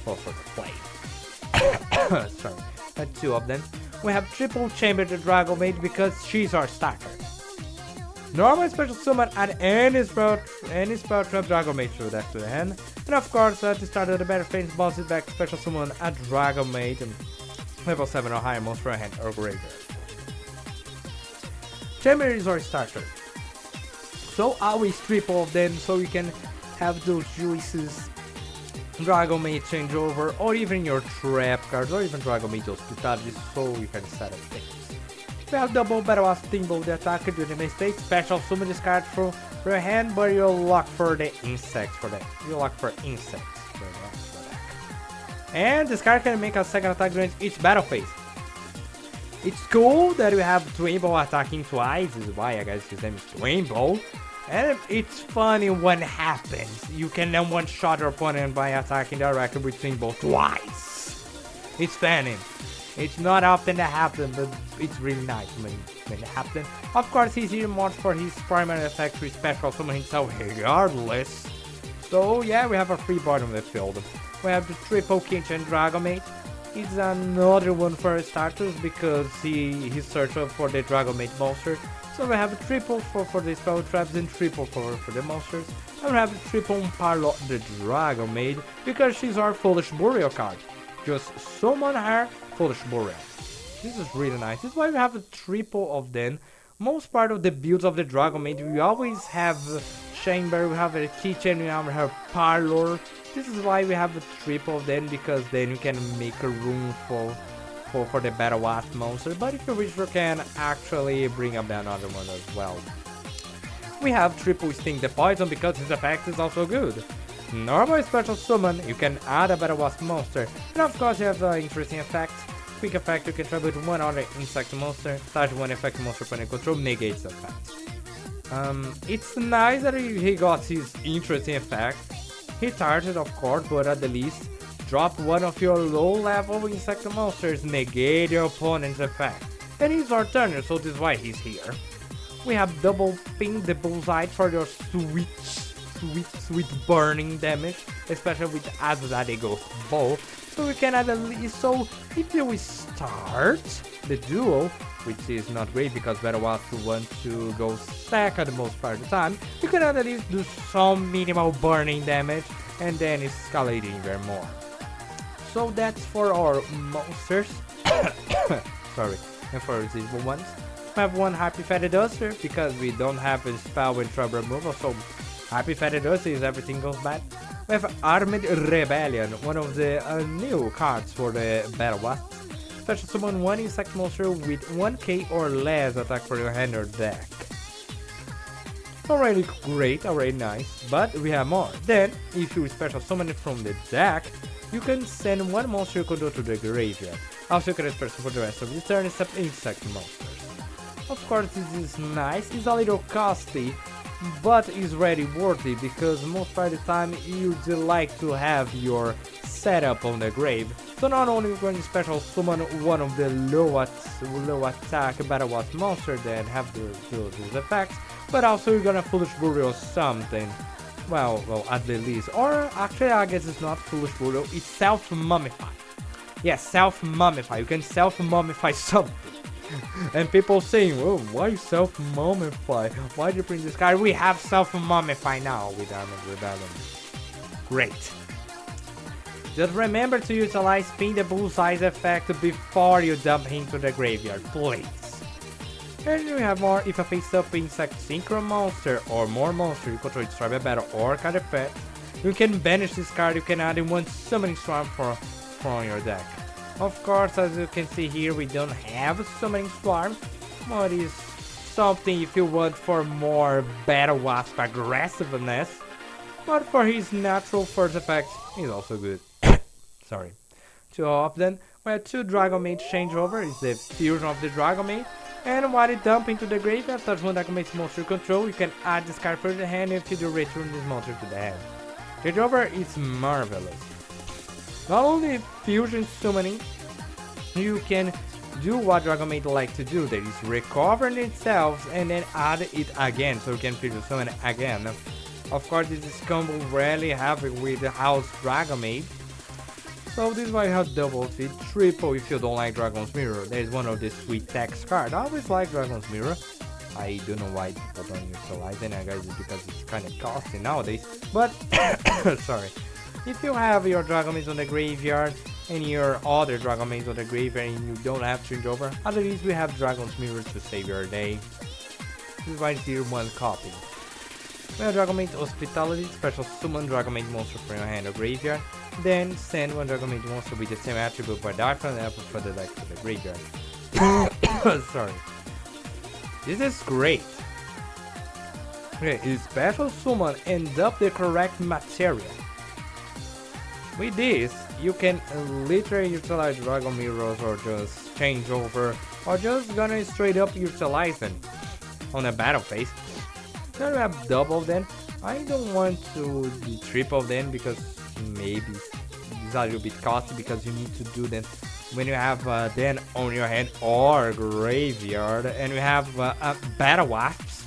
the play. Sorry, 2 of them. We have triple chamber the Dragon Maid because she's our starter. Normal special summon at any spell trap Dragon Maid to deck to the hand, and of course at the start of the battle phase, boss it back special summon a Dragon Maid. Level 7 or higher monster from hand or graveyard. Chamber is our starter. So always triple of them so you can have those juices, Dragon Maid changeover, or even your trap cards, or even Dragon Maid hospitality, so you can set up things. We have double Battle Wasp Thimble the attacker during the state, special summon this card from your hand, but you'll lock for the insects for that. You lock for insects for that. And this card can make a second attack during each battle phase. It's cool that we have Twinball attacking twice, this is why I guess his name is Twinball. And it's funny when it happens. You can then one-shot your opponent by attacking directly with Twinball twice. It's funny. It's not often that happens, but it's really nice when it happens. Of course, he's earmarked for his primary effect to special summon himself regardless. So yeah, we have a free board on the field. We have the triple Kitchen Dragon Maid. It's another one for our starters because he's searching for the Dragon Maid monster. So we have a triple for the spell traps and triple for the monsters. And we have a triple Parlo the Dragon Maid because she's our Foolish Burial card. Just summon her, Foolish Burial. This is really nice. This is why we have a triple of them. Most part of the builds of the Dragon Maid, we always have Chamber, we have a Kitchen, we have Parlor. This is why we have a triple of them, because then you can make a room for the Battle Wasp monster. But if you wish, you can actually bring up another one as well. We have triple Sting the Poison because his effect is also good. Normal special summon, you can add a Battle Wasp monster. And of course you have the interesting effect. Quick effect, you can travel with one other insect monster. Touch one effect monster opponent control negates the effect. It's nice that he got his interesting effect. He charged of course, but at the least, drop one of your low level insect monsters, negate your opponent's effect. And he's our turner, so this is why he's here. We have double ping the bullseye for your sweet burning damage, especially with addicetd Ghost Ball. So we can add at least, so if you start the duo, which is not great because Battle Wasp want to go second most part of the time, you can at least do some minimal burning damage and then escalating even more. So that's for our monsters. Sorry, and for residual ones. We have one Happy Fatted Duster because we don't have a spell with trouble removal, so Happy Fatted Duster is everything goes bad. We have Armed Rebellion, one of the new cards for the Battle Wasp. Special summon one insect monster with 1k or less attack for your hand or deck. Already great, already nice, but we have more. Then, if you special summon it from the deck, you can send one monster you control to the graveyard. Also, you can special for the rest of the turn except insect monsters. Of course, this is nice, it's a little costly, but it's really worthy because most part of the time you like to have your setup on the grave. So not only you're going to special summon one of the low attack Battle Wasp monster that have those effects, but also you're gonna Foolish Burial or something. Well, at the least. Or actually I guess it's not Foolish Burial, it's self-mummify. Yes, self-mummify. You can self-mummify something. And people saying, oh, why self-mummify? Why do you bring this card? We have self-mummify now with Armored Rebellion. Great. Just remember to utilize Pin the Bullseye's effect before you dump him to the graveyard, please. And you have more if a face-up insect synchro monster or more monster you control destroy by battle or card effect. You can banish this card, you can add in one summoning swarm from your deck. Of course, as you can see here, we don't have a summoning swarm, but it's something if you want for more Battle Wasp aggressiveness. But for his natural first effect, he's also good. Sorry. Two of them, we have two Dragon Maid changeover, is the fusion of the Dragon Maid. And while you dump into the graveyard, touch one Dragon Maid's monster control, you can add this card for the hand if you do return this monster to the hand. Changeover is marvelous. Not only fusion summoning, you can do what Dragon Maid like to do, that is recover itself and then add it again, so you can fusion summon again. Of course, this is combo really heavy with the House Dragon Maid. So this is why you have double feed, triple if you don't like Dragon's Mirror. That is one of the sweet text cards. I always like Dragon's Mirror. I don't know why people don't utilize it, I guess it's because it's kind of costly nowadays. But, sorry. If you have your Dragon Maids on the graveyard and your other Dragon Maids on the graveyard and you don't have changeover, at least we have Dragon's Mirror to save your day. This is why it's here one copy. We have Dragon Maid Hospitality, special summon Dragon Maid monster from your hand or graveyard. Then send one Dragon Maid monster with the same attribute by different effort for the deck to the graveyard. Sorry. This is great. Okay, is special summon and up the correct material. With this, you can literally utilize Dragon Mirrors or just change over, or just gonna straight up utilize them on a battle phase. Now you have double of them. I don't want to do triple of them because maybe it's a little bit costly because you need to do them when you have them on your hand or graveyard, and you have Battle Wasps.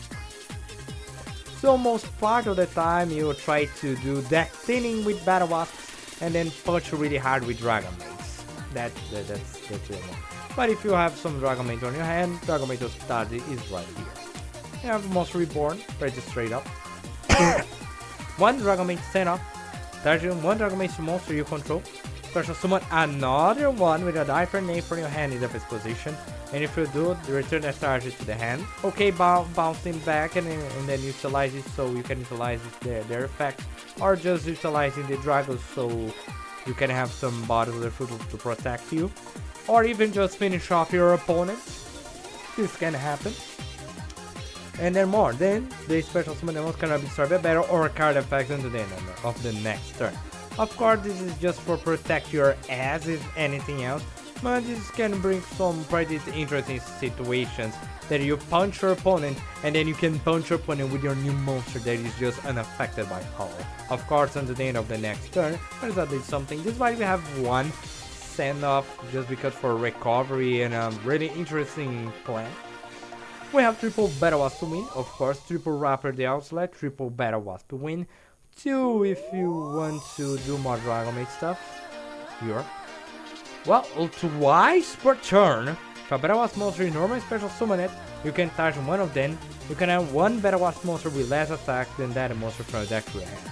So most part of the time you try to do deck thinning with Battle Wasps and then punch really hard with Dragon Maids. That's the one. But if you have some Dragon Maids on your hand, Dragon Maid Hospitality is right here. You have Monster Reborn, pretty straight up. One Dragon Maid stand up. Target one Dragon Maid monster you control. Special summon another one with a different name from your hand in the best position. And if you do, return that target to the hand. Okay, bouncing back and then utilize it so you can utilize their effects. Or just utilizing the dragons so you can have some bodies of the food to protect you. Or even just finish off your opponent. This can happen. And then more. Then the special summon demons cannot be destroyed by battle or card effect until the end of the next turn. Of course, this is just for protect your ass if anything else, but this can bring some pretty interesting situations that you punch your opponent and then you can punch your opponent with your new monster that is just unaffected by hull. Of course, until the end of the next turn, there's at least something. This is why we have one send off just because for recovery and a really interesting plan. We have triple Battle Wasp to win, of course, triple Rapper the Outlet, triple Battle Wasp to win, 2 if you want to do more Dragon Maid stuff, here. Well, twice per turn, if a Battle Wasp monster is normally special summon it, you can target one of them, you can have one Battle Wasp monster with less attack than that monster from the deck to your hand.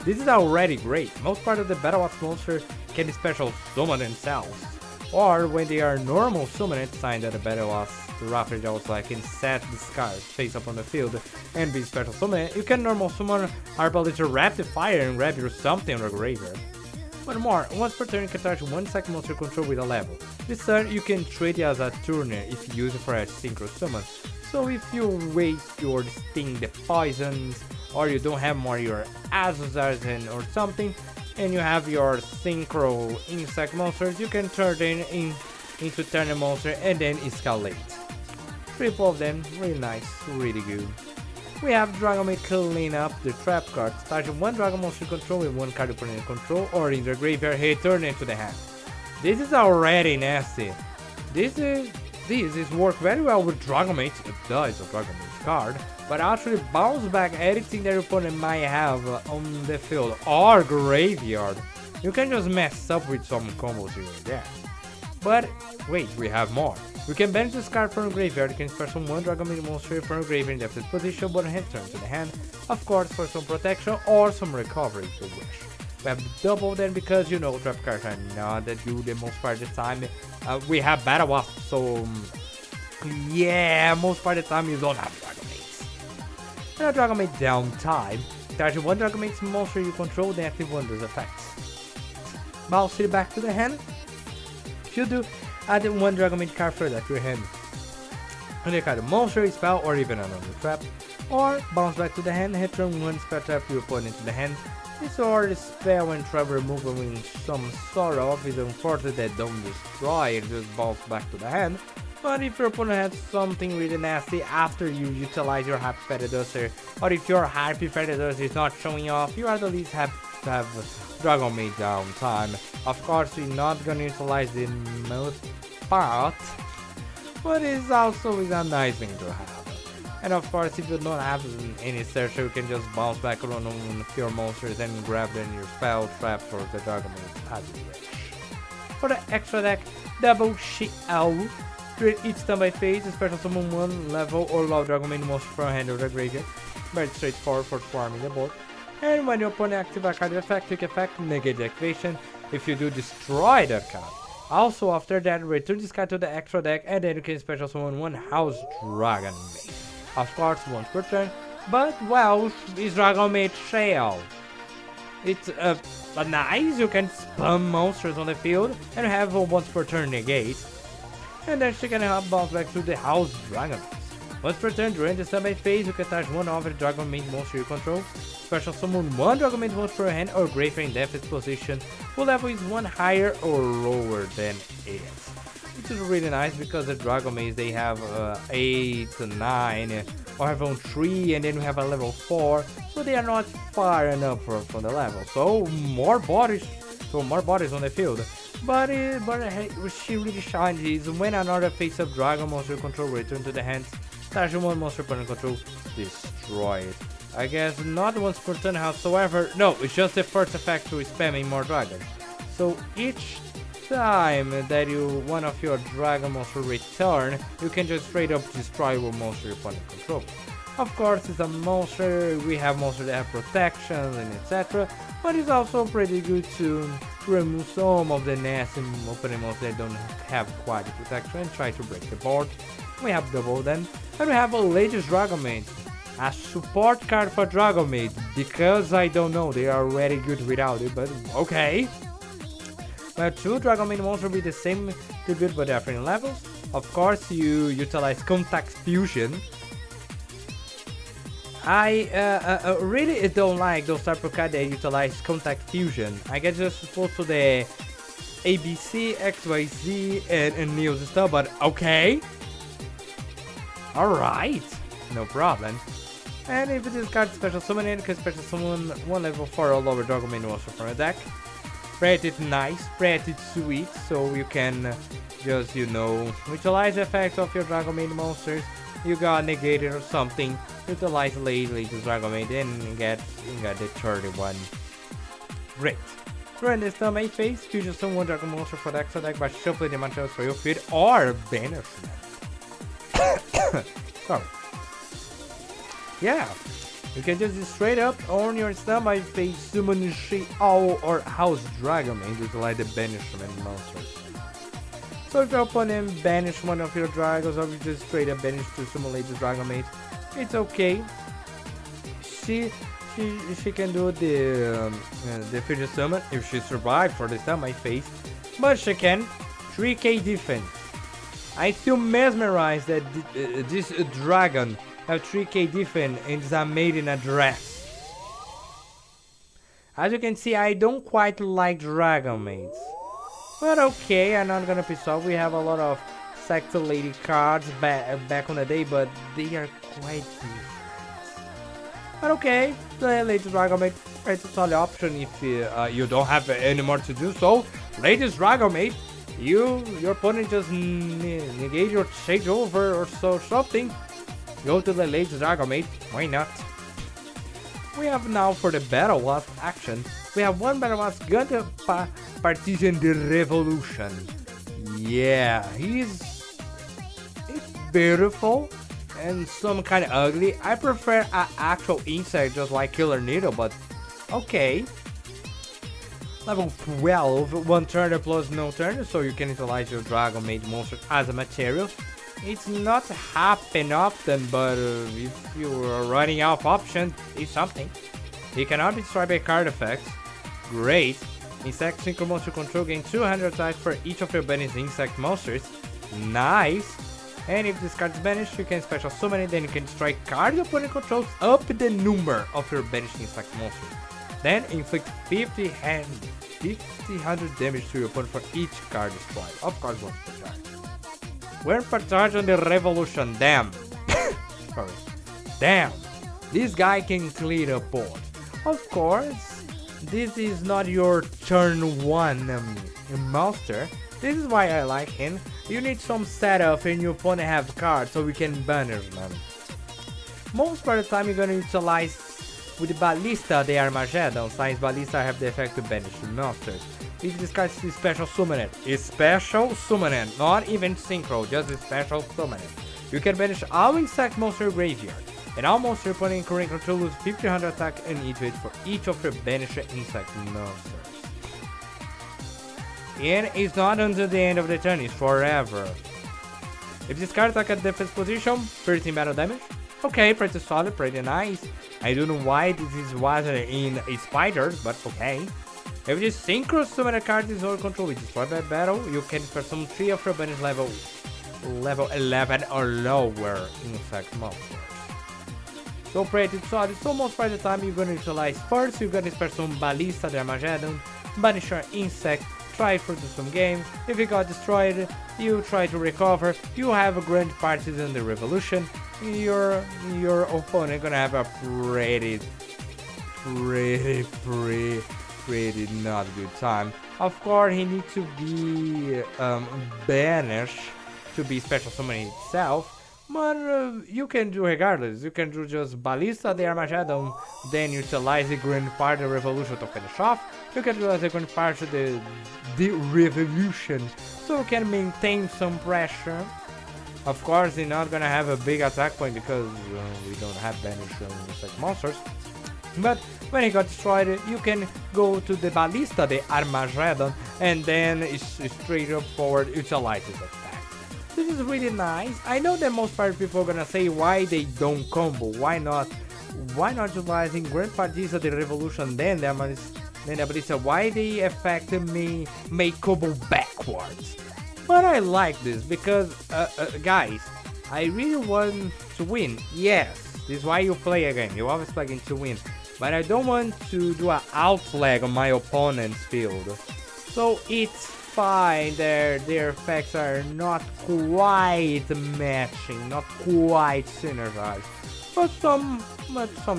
This is already great, most part of the Battle Wasp monster can special summon themselves, or when they are normal summoned, sign that the Battle Wasp the Raptor just like can set this card face up on the field and be special summon. You can normal summon Arbaliter Rapid Fire and grab your something on the graveyard. But more, once per turn you can touch one second monster control with a level. This turn you can treat it as a turner if you use it for a synchro summon. So if you waste your sting the poisons, or you don't have more your Azazarzen or something, and you have your synchro insect monsters, you can turn them into turn monster and then escalate. Triple of them, really nice, really good. We have Dragon Maid clean up the trap card. Start one Dragon Monster control with one card opponent control or in the graveyard, return it to the hand. This is already nasty. This is work very well with Dragon Maid. It does a Dragon Maid card, but actually bounce back anything that your opponent might have on the field or graveyard. You can just mess up with some combos here and there. But wait, we have more. We can banish this card from the graveyard. You can special one Dragon Maid monster from the graveyard in the default position, but return to the hand. Of course, for some protection or some recovery if you wish. We have double then because you know trap cards are not that good the most part of the time. We have Battle Wasp, so yeah, most part of the time you don't have Dragon Maids. And a Dragon Maid downtime. Charge one Dragon Maid's monster you control, then active one does effects. Bounce it back to the hand. If you do, add one Dragon Maid card further to your hand. And you card a monster, spell, or even another trap. Or bounce back to the hand, return one spell trap to your opponent to the hand. This or the spell and trap removal in some sort of is unfortunate that don't destroy and just bounce back to the hand. But if your opponent has something really nasty after you utilize your Happy Feather Duster, or if your Happy Feather Duster is not showing off, you at least have to have Dragon Maid downtime. Of course, we're not gonna utilize the most part, but it's also a nice thing to have. And of course, if you don't have any searcher, you can just bounce back around on your monsters and grab them your spell, traps, or the Dragon Maid as you wish. For the extra deck, double Shield. Create each standby phase, special summon one level or low Dragon Maid monster from hand or the graveyard. Very straightforward for farming the board. And when your opponent activates a card effect, quick effect, negate the activation. If you do, destroy that card. Also, after that, return this card to the extra deck and then you can special summon one House Dragon Maid. Of course, once per turn, but well, it's Dragon Maid Shell. It's nice, you can spam monsters on the field and have a once per turn negate. And then she can help bounce back to the House Dragon Maid. Once per turn during the standby phase, you can touch one of the Dragon Maid monster you control. Special summon one Dragon Maid monster per hand or graveyard in default position, whose level is one higher or lower than it. Which is really nice because the Dragon Maids they have 8, 9, or have on 3, and then we have a level 4, so they are not far enough from the level. So more bodies on the field. But she really shines is when another face-up Dragon monster control return to the hand, touch one monster opponent control, destroy it. I guess not once per turn, however, no, it's just the first effect to spamming more dragons. So each time that one of your Dragon monster return, you can just straight up destroy one monster your opponent control. Of course, it's a monster, we have monsters that have protections and etc. But it's also pretty good to remove some of the nasty opening monsters that don't have quite protection and try to break the board. We have double then, and we have a latest Dragon Maid. A support card for Dragon Maid, because I don't know, they are already good without it, but okay. But two Dragon Maid monsters with the same tribute but different levels. Of course, you utilize Contact Fusion. I really don't like those type of cards that utilize Contact Fusion. I get just supposed to the ABC, XYZ, and Neos stuff, but okay. Alright, no problem. And if this card special summon it, you can special summon one level 4 or lower Dragon Maid monster from a deck. Pretty nice, pretty sweet, so you can just, you know, utilize the effects of your Dragon Maid monsters. You got negated or something, utilize lately to Dragon Maid and you get the 31. Great. During this turn main phase, fusion summon one Dragon monster for the extra deck by shuffling the materials for your field or banishment. Sorry. Yeah, you can just straight up on your standby phase summon She-Owl or House Dragon Maid to utilize the banishment monsters. So if your opponent banish one of your dragons or you just straight up banish to summon the Dragon Maid, it's okay. She can do the fusion summon if she survives for the standby phase, but she can 3k defense. I feel mesmerized that this dragon have 3k defense and is a maid in a dress. As you can see, I don't quite like dragon maids. But okay, I'm not gonna piss off. We have a lot of sexy lady cards back on the day, but they are quite different. But okay, the Lady Dragon Maid is a solid option if you don't have any more to do so. Lady Dragon Maid, your opponent just negate your changeover or so something. Go to the Lady Dragon Maid, why not? We have now for the Battle Wasp action. We have one Battle Wasp gun to partition the revolution. Yeah, he's beautiful and some kind of ugly. I prefer an actual insect just like Killer Needle, but okay. Level 12, one turn plus no turn, so you can utilize your Dragon Maid monster as a material. It's not happen often, but if you are running out of options, it's something. You cannot be destroyed by card effects. Great. Insect Synchro Monster Control gain 200 attacks for each of your banished insect monsters. Nice. And if this card is banished, you can special summon it, then you can destroy card your opponent controls up the number of your banished insect monsters. Then inflict 100 damage to your opponent for each card destroyed. Of course, once per charge. When per charge on the revolution, damn. Sorry. Damn. This guy can clear a board. Of course, this is not your turn 1 monster. This is why I like him. You need some setup and your opponent have cards so we can banish them. Most of the time you're gonna utilize with the Ballista the Armageddon, since Ballista have the effect to banish the monsters. If this card is special summon it. It's special summon it, not even synchro, just a special summon it. You can banish all insect monster graveyard. And all monster opponent in current control lose 1500 attack and hit rate for each of your banished insect monsters. And it's not until the end of the turn, it's forever. If this card attack at defense position, 13 battle damage. Okay, pretty solid, pretty nice. I don't know why this wasn't in spiders, but okay. If this synchro summon a card is under control with destroyed by battle, you can perform 3 of your banished level 11 or lower insect monsters. So pretty solid. So most of the time you're gonna utilize first, you're gonna perform Ballista the Armageddon, banish your insect, try to do some game. If it got destroyed, you try to recover. You have a grand partisan the revolution. Your opponent gonna have a pretty not good time. Of course, he needs to be banished to be special summoning itself. But you can do regardless. You can do just Ballista the Armageddon, then utilize the Grand Party Revolution to finish off. You can utilize the Grand Party the Revolution, so you can maintain some pressure. Of course, you're not gonna have a big attack point because we don't have banished insect monsters. But when it got destroyed, you can go to the Ballista the Armageddon, and then straight up forward utilize it. This is really nice. I know that most people are gonna say why they don't combo. Why not utilizing Grand Partisa the Revolution then the Ballista? Why they affect me make combo backwards? But I like this because guys, I really want to win. Yes, this is why you play a game. You always play a game to win. But I don't want to do an outlag on my opponent's field. So it's fine, their effects are not quite matching, not quite synergized, but some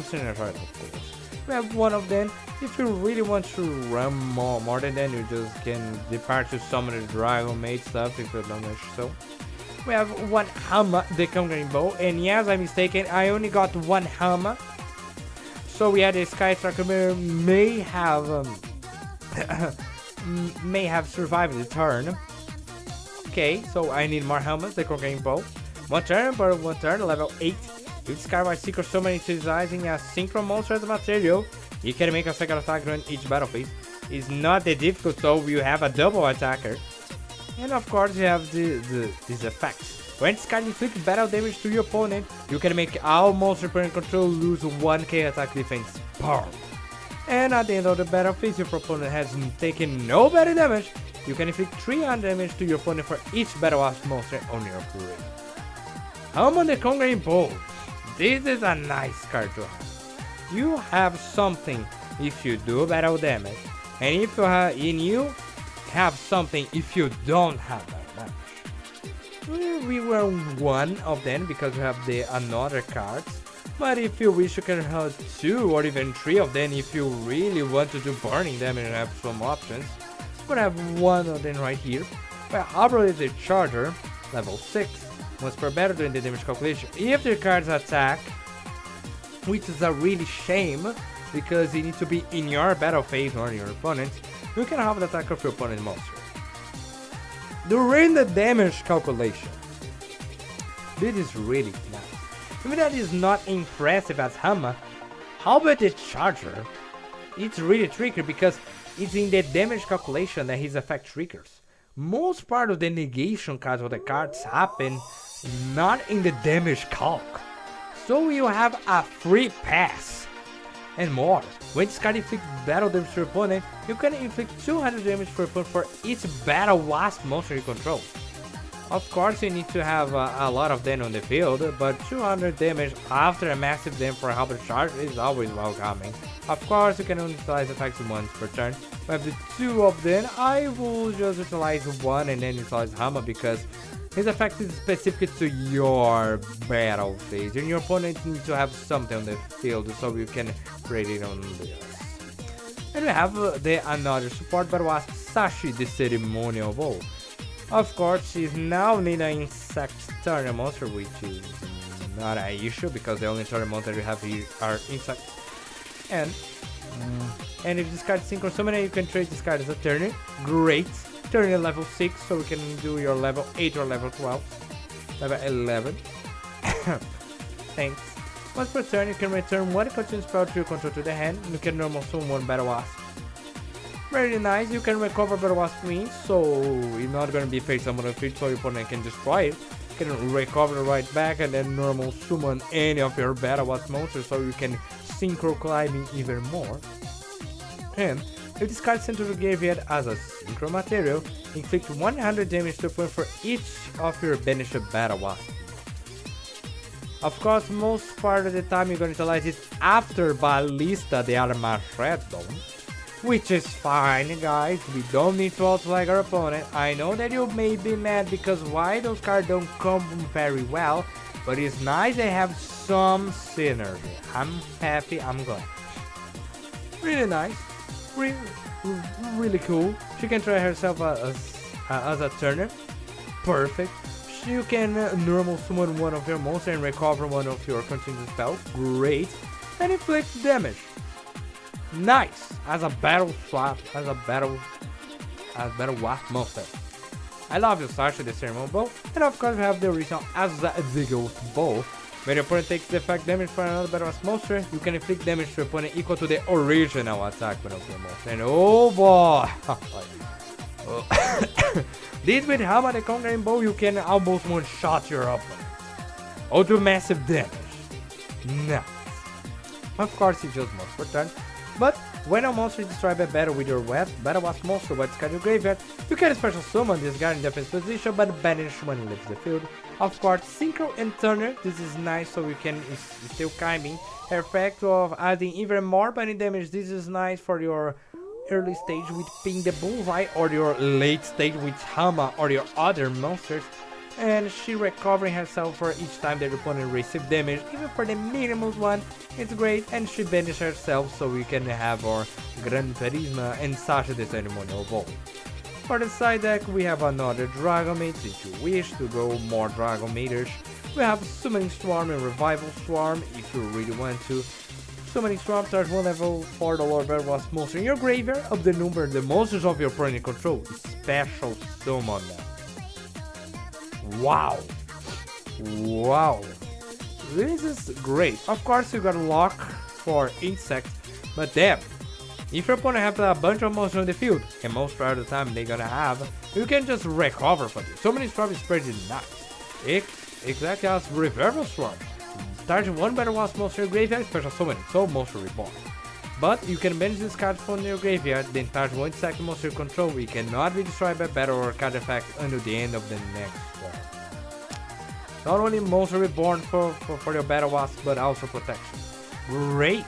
synergized of course. We have one of them. If you really want to run more than that, you just can depart to summon the Dragon Maid stuff if you don't wish so. We have one Hammer, the Conquering Bow, and yes, I'm mistaken, I only got one Hammer. So we had a Sky Striker may have survived the turn. Okay, so I need more helmets, the Conquering Bow. One turn, level 8. You discard my Secret Summon utilizing a Synchro Monster as a material. You can make a second attack during each battle phase. It's not that difficult, so you have a double attacker. And of course you have these effects. When this card inflicts battle damage to your opponent, you can make all monster opponent control lose 1k attack defense per. And at the end of the battle phase, if your opponent has taken no battle damage, You can inflict 300 damage to your opponent for each Battle Wasp monster on your grid. Hum on the Conquering Bow. This is a nice card to have. You have something if you do battle damage, and you have something if you don't have that damage. We were one of them because we have the another cards. But if you wish, you can have 2 or even 3 of them if you really want to do burning them and have some options. We're gonna have one of them right here. Well, Arbor is a charger, level 6. Once per battle during the damage calculation, if the cards attack, which is a really shame because you need to be in your battle phase or your opponent, you can have the attack of your opponent monster. During the damage calculation, this is really nice. Even that is not impressive as Hammer, how about the charger? It's really tricky because it's in the damage calculation that his effect triggers. Most part of the negation cards of the cards happen not in the damage calc. So you have a free pass. And more, when this card inflicts battle damage to your opponent, you can inflict 200 damage per opponent for each Battle Wasp monster you control. Of course, you need to have a lot of them on the field, but 200 damage after a massive damage for a Halberd charge is always welcoming. Of course, you can only utilize effects once per turn. We have the 2 of them. I will just utilize 1 and then utilize Hammer because his effect is specific to your battle phase, and your opponent needs to have something on the field so you can create it on this. And we have the another support Battle Wasp, Sashi, the Ceremonial Bow. Of course, she's now need an insect turner monster, which is not an issue because the only turner monster you have here are insects. And if this card is synchro summoner, you can trade this card as a turner. Great. Turner level 6, so we can do your level 8 or level 12. Level 11. Thanks. Once per turn, you can return 1 continuous spell to your control to the hand. You can normal summon 1 Battle Wasp. Very nice, you can recover Battle Wasp wings, so you're not gonna be facing someone on the field so your opponent can destroy it. You can recover right back and then normal summon any of your Battle Wasp monsters so you can synchro climbing even more. And if this card sent to the graveyard as a synchro material, inflict 100 damage to a point for each of your banished Battle Wasp. Of course, most part of the time you're gonna utilize it after Ballista the Armageddon. Which is fine, guys, we don't need to outflag our opponent. I know that you may be mad because why those cards don't come very well, but it's nice they have some synergy. I'm happy, I'm glad. Really nice, really cool. She can try herself as a turner, perfect. You can normal summon one of your monsters and recover one of your continuous spells, great, and inflict damage. Nice, as a battle swap, as battle wasp monster. I love you, Sasha, the ceremonial bow, and of course we have the original as a YGO bow. When your opponent takes the effect damage for another battle wasp monster, you can inflict damage to your opponent equal to the original attack of your monster. And oh boy, this with Hammer the Conquering Bow, you can almost one-shot your opponent. Or do massive damage. Nice. Of course, it's just once per turn. But when a monster is destroyed by battle with your Battle Wasp monster by discard your graveyard, you can special summon this guy in defense position but banish when he leaves the field. Of course, Synchro and Turner, this is nice so you can still climbing. Effect of adding even more binding damage, this is nice for your early stage with Ping the Bullseye or your late stage with Hama or your other monsters. And she recovering herself for each time that your opponent receives damage, even for the minimum one, it's great. And she banishes herself so we can have our Gran Charisma and Sasha the Ceremonial Bow. For the side deck, we have another Dragon Maid if you wish to go more Dragon Maiders. We have Summoning Swarm and Revival Swarm if you really want to. Summoning Swarm starts 1 level for the Lord Battle Wasp monster in your graveyard of the number the monsters of your opponent control. Special summon them. Wow, this is great. Of course you got lock for insects, but damn, if your opponent have a bunch of monsters on the field, and most part of the time they're gonna have, you can just recover for this. So many Swarm is pretty nice. Exactly as Revival Swarm. Start 1 Battle Wasp monster graveyard, special summoning, so monster reborn. But you can banish this card from your graveyard, then target one second monster you control. It cannot be destroyed by battle or card effect until the end of the next turn. Not only monster reborn for your battle wasp, but also protection. Great!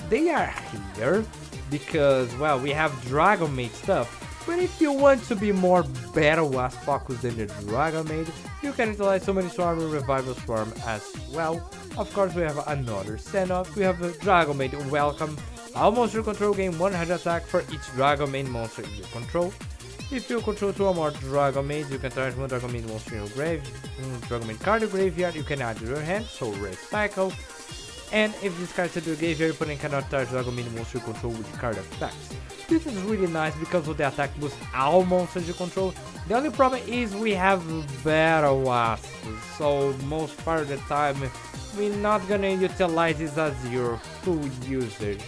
They are here because, well, we have Dragon Maid stuff. But if you want to be more battle wasp focused than the Dragon Maid, you can utilize Summon Swarm and Revival Swarm as well. Of course, we have another send-off. We have a Dragon Maid Welcome. All monster you control gain 100 attack for each Dragon Maid monster you control. If you control 2 or more Dragon Maids, you can target one Dragon Maid monster in your Dragon Maid card in your graveyard. You can add to your hand, so recycle. And if this card is to your graveyard, your opponent cannot target Dragon Maid monster you control with card effects. This is really nice because of the attack boost all monsters you control. The only problem is we have battle wasps, so most part of the time we're not gonna utilize this as your full usage.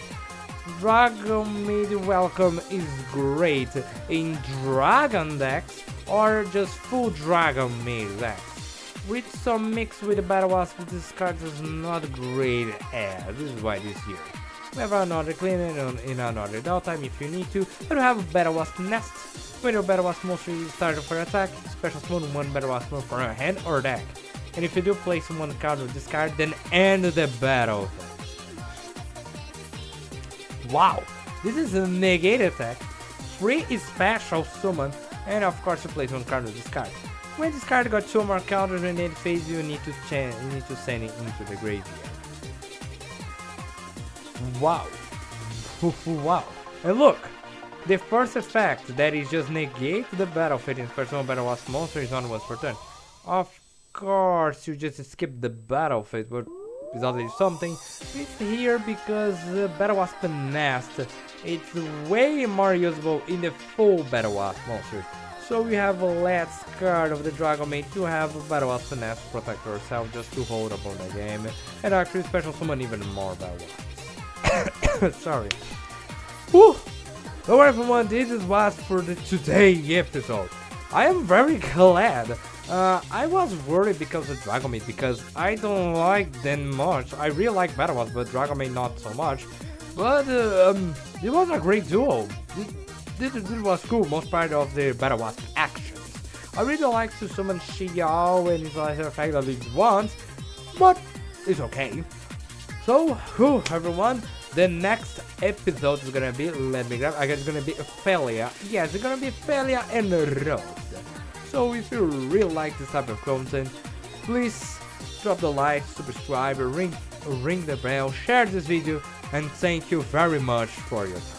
Dragon Maid Welcome is great in Dragon decks or just full Dragon Maid decks. With some mix with the battle wasp, this card is not great as. This is why this here. We have another cleaning in another downtime if you need to. And we have a Battle Wasp Nest. When your Battle Wasp monster is started for attack, special summon one Battle Wasp monster from your hand or deck. And if you do place one card with this card, then end the battle. Wow, this is a negate attack. 3 is special summon, and of course you place one card with this card. When this card got 2 more counters in the phase, you need to send it into the graveyard. Wow. Wow. And look, the first effect that is just negate the battlefield in personal battle wasp monster is on once per turn. Of course, you just skip the battlefield, but it's already something. It's here because the battle wasp nest, it's way more usable in the full battle wasp monster. So we have a last card of the Dragon Maid to have a battle wasp nest to protect yourself just to hold up on the game, and actually special summon even more battle wasps. Sorry. Whew. So everyone, this was for the today episode. I am very glad. I was worried because of Dragon Maid because I don't like them much. I really like Battle Wasp, but Dragon Maid not so much. But it was a great duo. This was cool. Most part of the Battle Wasp actions. I really like to summon Xiao and utilize her effect at least once, but it's okay. So, everyone, the next episode is gonna be, let me grab, I guess it's gonna be Ophelia. Yes, it's gonna be Ophelia and Rose. So if you really like this type of content, please drop the like, subscribe, ring the bell, share this video, and thank you very much for your time.